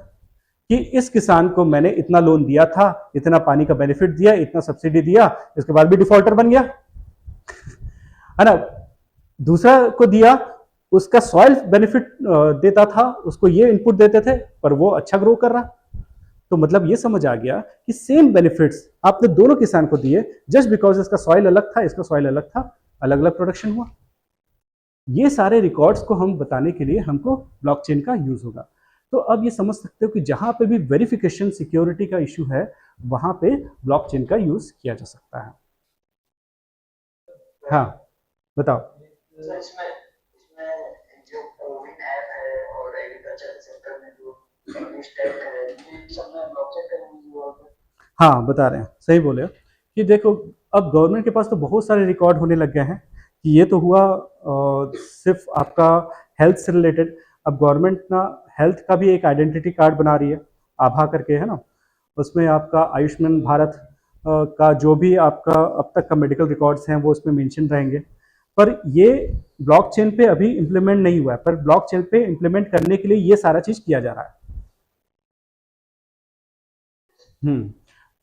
कि इस किसान को मैंने इतना लोन दिया था, इतना पानी का बेनिफिट दिया, इतना सब्सिडी दिया, इसके बाद भी डिफॉल्टर बन गया, है ना। दूसरा को दिया, उसका सॉइल बेनिफिट देता था, उसको ये इनपुट देते थे, पर वो अच्छा ग्रो कर रहा। तो मतलब ये समझ आ गया कि सेम बेनिफिट्स आपने दोनों किसान को दिए, जस्ट बिकॉज इसका सॉइल अलग था, इसका सॉइल अलग था, अलग अलग प्रोडक्शन हुआ। ये सारे रिकॉर्ड्स को हम बताने के लिए हमको ब्लॉकचेन का यूज होगा। तो अब ये समझ सकते हो कि जहां पे भी वेरिफिकेशन सिक्योरिटी का इशू है, वहां पे ब्लॉकचेन का यूज किया जा सकता है। हाँ बताओ। सर इसमें इसमें जो कोविन ऐप है और एग्रीकल्चर सेक्टर में जो स्टेट है ये सब में ब्लॉकचेन का यूज हुआ होता है। हाँ, बता रहे हैं, सही बोले हो कि देखो, अब गवर्नमेंट के पास तो बहुत सारे रिकॉर्ड होने लग गए हैं कि ये तो हुआ सिर्फ आपका हेल्थ से रिलेटेड। अब गवर्नमेंट ना हेल्थ का भी एक आइडेंटिटी कार्ड बना रही है, आभा करके, है ना। उसमें आपका आयुष्मान भारत का जो भी आपका अब तक का मेडिकल रिकॉर्ड्स हैं वो उसमें मेंशन रहेंगे। पर ये ब्लॉकचेन पे अभी इम्प्लीमेंट नहीं हुआ है, पर ब्लॉकचेन पे इम्प्लीमेंट करने के लिए ये सारा चीज किया जा रहा है।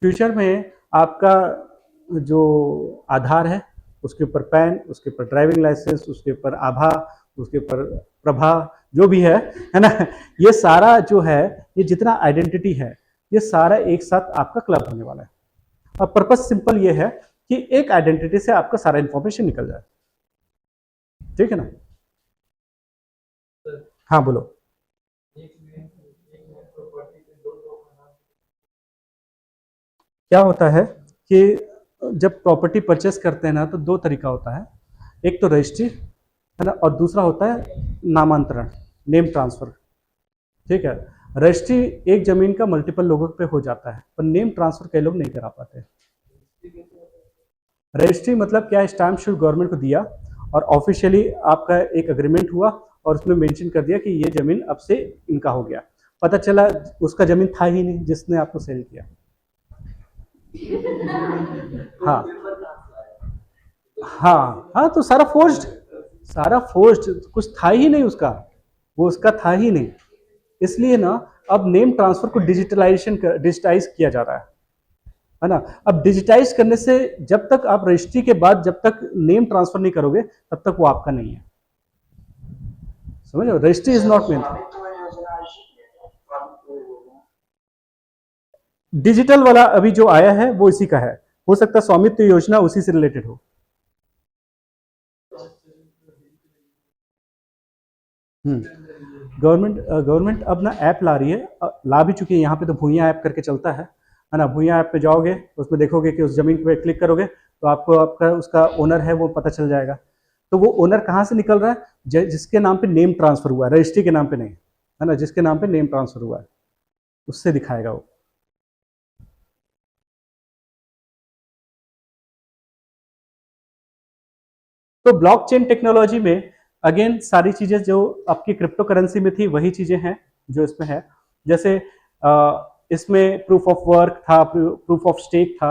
फ्यूचर में आपका जो आधार है, उसके ऊपर पैन, उसके ऊपर ड्राइविंग लाइसेंस, उसके ऊपर आभा, उसके ऊपर प्रभा, जो भी है ना, ये सारा जो है, ये जितना आइडेंटिटी है, ये सारा एक साथ आपका क्लब होने वाला है। अब पर्पस सिंपल ये है कि एक आइडेंटिटी से आपका सारा इंफॉर्मेशन निकल जाए। ठीक है ना। सर हाँ बोलो। एक में प्रॉपर्टी पे दो लोग का नाम। क्या होता है कि जब प्रॉपर्टी परचेस करते हैं ना, तो दो तरीका होता है। एक तो रजिस्ट्री, है ना, और दूसरा होता है नामांतरण, नेम ट्रांसफर। ठीक है। रजिस्ट्री एक जमीन का मल्टीपल लोगों पे हो जाता है, पर नेम ट्रांसफर कई लोग नहीं करा पाते। रजिस्ट्री मतलब क्या है, स्टैम्प शुल्क गवर्नमेंट को दिया और ऑफिशियली आपका एक अग्रीमेंट हुआ और उसमें मेंशन कर दिया कि ये जमीन अब से इनका हो गया। पता चला उसका जमीन था ही नहीं जिसने आपको सेल किया। हाँ, हाँ, हाँ, तो सारा फोर्ज्ड, सारा फोर्ज्ड, कुछ था ही नहीं उसका, वो उसका था ही नहीं। इसलिए ना अब नेम ट्रांसफर को डिजिटाइज किया जा रहा है ना। अब डिजिटाइज करने से जब तक आप रजिस्ट्री के बाद जब तक नेम ट्रांसफर नहीं करोगे तब तक वो आपका नहीं है। समझ लो, registry is not mean. Digital वाला अभी जो आया है वो इसी का है। हो सकता है स्वामित्व योजना उसी से रिलेटेड हो। गवर्नमेंट अब ना ऐप ला रही है, ला भी चुकी है। यहाँ पे तो भूया ऐप करके चलता है ना। भूया ऐप पे जाओगे, उसमें देखोगे कि उस जमीन पे क्लिक करोगे तो आपको आपका उसका ओनर है वो पता चल जाएगा। तो वो ओनर कहाँ से निकल रहा है, जिसके नाम पे नेम ट्रांसफर हुआ है, रजिस्ट्री के नाम पे नहीं, है ना, जिसके नाम पे नेम ट्रांसफर हुआ है उससे दिखाएगा वो। तो ब्लॉकचेन टेक्नोलॉजी में अगेन सारी चीजें जो आपकी क्रिप्टो करेंसी में थी वही चीजें हैं जो इसमें है। जैसे इसमें प्रूफ ऑफ वर्क था, प्रूफ ऑफ स्टेक था,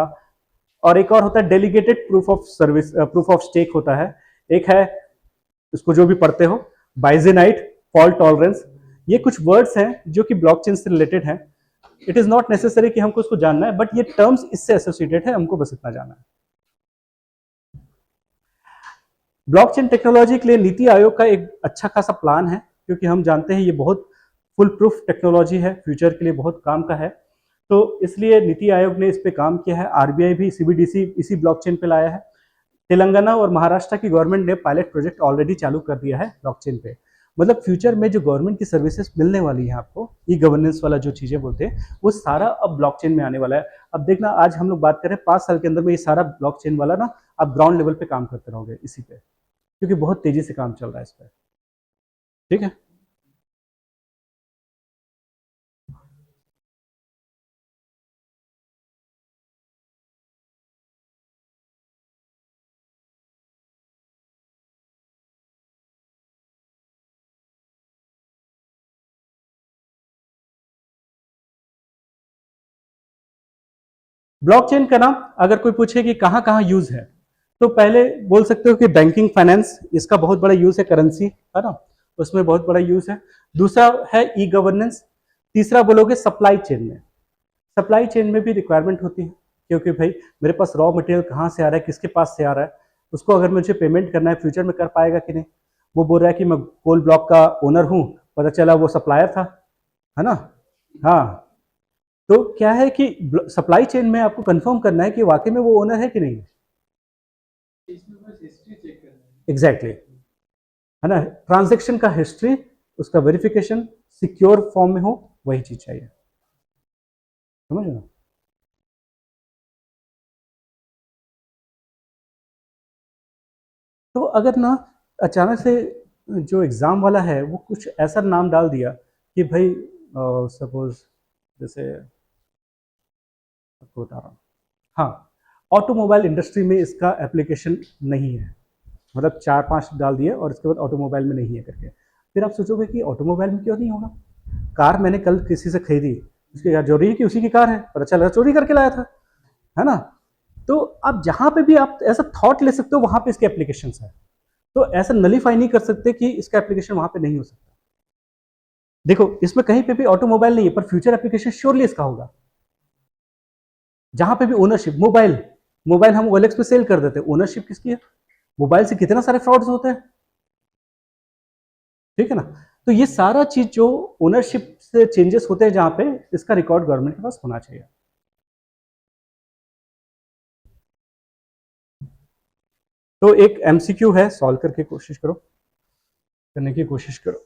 और एक और होता है delegated proof of service, proof of stake होता है। एक है, इसको जो भी पढ़ते हो, बाइजेनाइट, फॉल्ट टॉलरेंस। ये कुछ वर्ड्स हैं जो कि ब्लॉकचेन से रिलेटेड हैं। इट इज नॉट नेसेसरी कि हमको उसको जानना है, बट ये टर्म्स इससे एसोसिएटेड है, हमको बस इतना जानना है। ब्लॉकचेन टेक्नोलॉजी के लिए नीति आयोग का एक अच्छा खासा प्लान है, क्योंकि हम जानते हैं ये बहुत फुल प्रूफ टेक्नोलॉजी है, फ्यूचर के लिए बहुत काम का है। तो इसलिए नीति आयोग ने इस पे काम किया है। आरबीआई भी सीबीडीसी इसी ब्लॉकचेन पे लाया है। तेलंगाना और महाराष्ट्र की गवर्नमेंट ने पायलट प्रोजेक्ट ऑलरेडी चालू कर दिया है ब्लॉकचेन पे। मतलब फ्यूचर में जो गवर्नमेंट की सर्विसेज मिलने वाली है आपको, ई गवर्नेंस वाला जो चीजें बोलते हैं, वो सारा अब ब्लॉकचेन में आने वाला है। अब देखना, आज हम लोग बात करें, 5 साल के अंदर में ये सारा ब्लॉकचेन वाला ना आप ग्राउंड लेवल पे काम करते रहोगे इसी पे, क्योंकि बहुत तेजी से काम चल रहा है इस पर। ठीक है। ब्लॉकचेन का नाम अगर कोई पूछे कि कहाँ कहाँ यूज है, तो पहले बोल सकते हो कि बैंकिंग फाइनेंस, इसका बहुत बड़ा यूज है, करेंसी, है ना, उसमें बहुत बड़ा यूज है। दूसरा है ई गवर्नेंस। तीसरा बोलोगे सप्लाई चेन में। सप्लाई चेन में भी रिक्वायरमेंट होती है, क्योंकि भाई मेरे पास रॉ मटेरियल कहाँ से आ रहा है, किसके पास से आ रहा है, उसको अगर मुझे पेमेंट करना है, फ्यूचर में कर पाएगा कि नहीं। वो बोल रहा है कि मैं कोल ब्लॉक का ओनर हूँ, पता चला वो सप्लायर था, है ना। हाँ, तो क्या है कि सप्लाई चेन में आपको कंफर्म करना है कि वाकई में वो ओनर है कि नहीं। इसमें बस हिस्ट्री चेक करना है। एग्जैक्टली exactly, है ना। ट्रांजेक्शन का हिस्ट्री, उसका वेरिफिकेशन सिक्योर फॉर्म में हो, वही चीज चाहिए। समझ ना। तो अगर ना अचानक से जो एग्ज़ाम वाला है वो कुछ ऐसा नाम डाल दिया कि भाई सपोज जैसे आपको बता रहा हूँ, हाँ, ऑटोमोबाइल इंडस्ट्री में इसका एप्लीकेशन नहीं है, मतलब 4-5 डाल दिए और इसके बाद ऑटोमोबाइल में नहीं है करके, फिर आप सोचोगे कि ऑटोमोबाइल में क्यों नहीं होगा? कार मैंने कल किसी से खरीदी, उसकी क्या जरूरी है कि उसी की कार है? पता चला चोरी करके लाया था, है ना? तो आप जहां पे भी आप ऐसा थॉट ले सकते हो वहां पे इसके एप्लीकेशन है। तो ऐसा नलीफाई नहीं कर सकते कि इसका एप्लीकेशन वहां पे नहीं हो सकता। देखो इसमें कहीं पे भी ऑटोमोबाइल नहीं है, पर फ्यूचर एप्लीकेशन श्योरली इसका होगा। जहां पे भी ओनरशिप, मोबाइल मोबाइल हम ओएलएक्स पे सेल कर देते हैं, ओनरशिप किसकी है? मोबाइल से कितना सारे फ्रॉड्स होते हैं, ठीक है ना? तो ये सारा चीज जो ओनरशिप से चेंजेस होते हैं जहां पे, इसका रिकॉर्ड गवर्नमेंट के पास होना चाहिए। तो एक एमसीक्यू है, सॉल्व करके कोशिश करो, करने की कोशिश करो।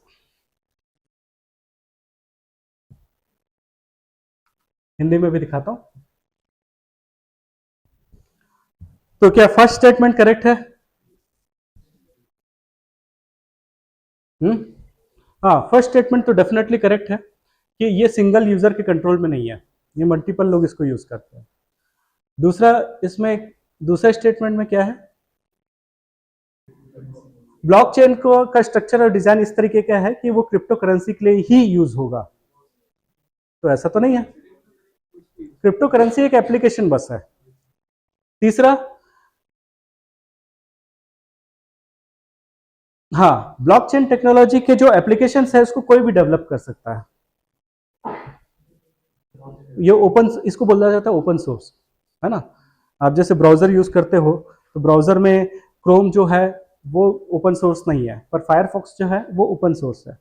हिंदी में भी दिखाता हूं। तो क्या फर्स्ट स्टेटमेंट करेक्ट है? हाँ, फर्स्ट स्टेटमेंट तो डेफिनेटली करेक्ट है कि ये सिंगल यूजर के कंट्रोल में नहीं है, ये मल्टीपल लोग इसको यूज करते हैं। दूसरा, इसमें दूसरा स्टेटमेंट में क्या है? ब्लॉकचेन को का स्ट्रक्चर और डिजाइन इस तरीके का है कि वो क्रिप्टो करेंसी के लिए ही यूज होगा, तो ऐसा तो नहीं है। क्रिप्टो करेंसी एक एप्लीकेशन बस है। तीसरा, हाँ, ब्लॉकचेन टेक्नोलॉजी के जो एप्लीकेशन है उसको कोई भी डेवलप कर सकता है। ये ओपन, इसको बोला जाता है ओपन सोर्स, है ना? आप जैसे ब्राउजर यूज करते हो तो ब्राउजर में क्रोम जो है वो ओपन सोर्स नहीं है, पर फायरफॉक्स जो है वो ओपन सोर्स है।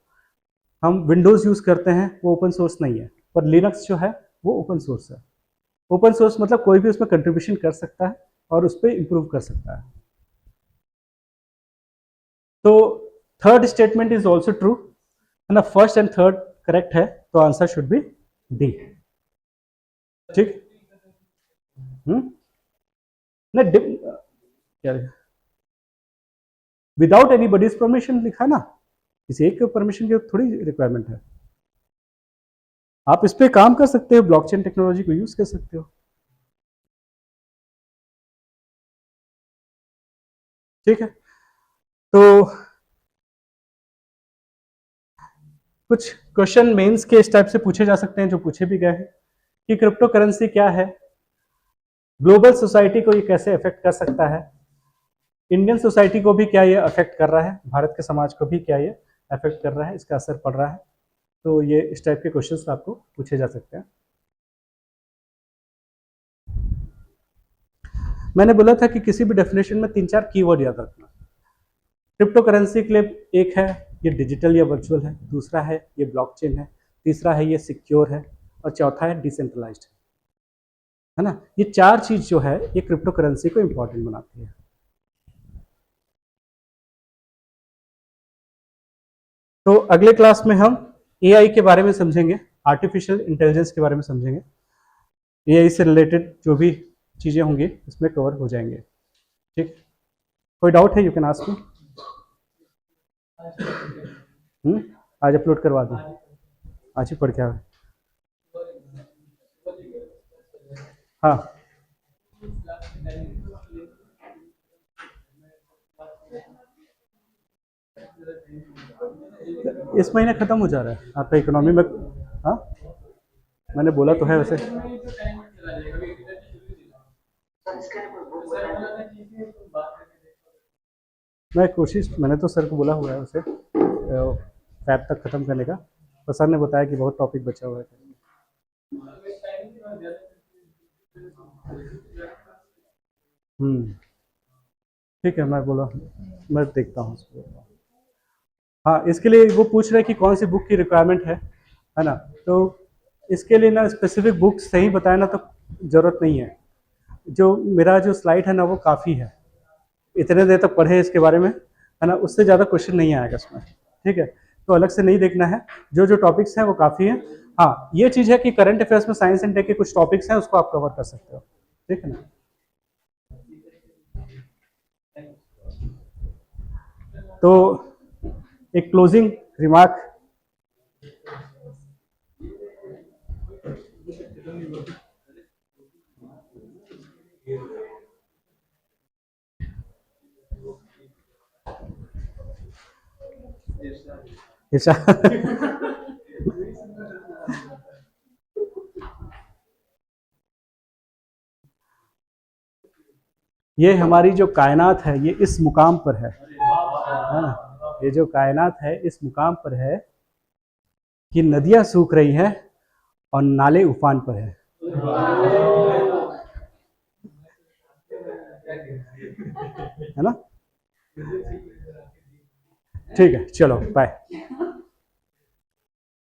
हम विंडोज यूज करते हैं, वो ओपन सोर्स नहीं है, पर लिनक्स जो है वो ओपन सोर्स है। ओपन सोर्स मतलब कोई भी उसमें कंट्रीब्यूशन कर सकता है और उस पर इंप्रूव कर सकता है। तो third statement is also true, है ना? फर्स्ट एंड थर्ड करेक्ट है, तो आंसर शुड बी डी। ठीक। नहीं, क्या विदाउट एनी बडीज परमिशन लिखा ना, किसी एक के परमिशन की थोड़ी रिक्वायरमेंट है। आप इस पे काम कर सकते हो, ब्लॉकचेन टेक्नोलॉजी को यूज कर सकते हो, ठीक है? तो कुछ क्वेश्चन मेंस के इस टाइप से पूछे जा सकते हैं, जो पूछे भी गए हैं कि क्रिप्टो करेंसी क्या है, ग्लोबल सोसाइटी को ये कैसे अफेक्ट कर सकता है, इंडियन सोसाइटी को भी क्या ये अफेक्ट कर रहा है, भारत के समाज को भी क्या ये अफेक्ट कर रहा है, इसका असर पड़ रहा है। तो ये इस टाइप के क्वेश्चंस आपको पूछे जा सकते हैं। मैंने बोला था कि किसी भी डेफिनेशन में 3-4 कीवर्ड याद रखना। क्रिप्टो करेंसी के लिए एक है ये डिजिटल या वर्चुअल है, दूसरा है ये ब्लॉकचेन है, तीसरा है ये सिक्योर है, और चौथा है डिसेंट्रलाइज्ड, है ना? ये 4 चीज जो है ये क्रिप्टो करेंसी को इंपॉर्टेंट बनाती है। तो अगले क्लास में हम एआई के बारे में समझेंगे, आर्टिफिशियल इंटेलिजेंस के बारे में समझेंगे। एआई से रिलेटेड जो भी चीजें होंगी इसमें कवर हो जाएंगे, ठीक? कोई डाउट है, यू कैन आस्क मी। आज अपलोड करवा दूँ, आज ही पढ़ के आए। हाँ, इस महीने खत्म हो जा रहा है आपका इकोनॉमी में। हाँ, मैंने बोला तो है वैसे। सर इसके लिए कोई बुक बताएंगे? मैं कोशिश, मैंने तो सर को बोला हुआ है उसे फैब तक खत्म करने का, तो सर ने बताया कि बहुत टॉपिक बचा हुआ है। ठीक है, मैं बोला, मैं देखता हूँ उसको। हाँ, इसके लिए वो पूछ रहे हैं कि कौन सी बुक की रिक्वायरमेंट है ना? तो इसके लिए ना स्पेसिफिक बुक सही बताया ना तो ज़रूरत नहीं है। जो मेरा जो स्लाइड है ना वो काफ़ी है, इतने देर तक पढ़े इसके बारे में, है ना? उससे ज़्यादा क्वेश्चन नहीं आएगा इसमें, ठीक है? तो अलग से नहीं देखना है, जो जो टॉपिक्स हैं वो काफ़ी है। हाँ, ये चीज़ है कि करंट अफेयर्स में साइंस एंड टेक के कुछ टॉपिक्स हैं, उसको आप कवर कर सकते हो, ठीक है ना? तो एक क्लोजिंग रिमार्क। ऐसा ये हमारी जो कायनात है ये इस मुकाम पर है ना। ये जो कायनात है इस मुकाम पर है कि नदियां सूख रही हैं और नाले उफान पर है ना। ठीक है, चलो बाय।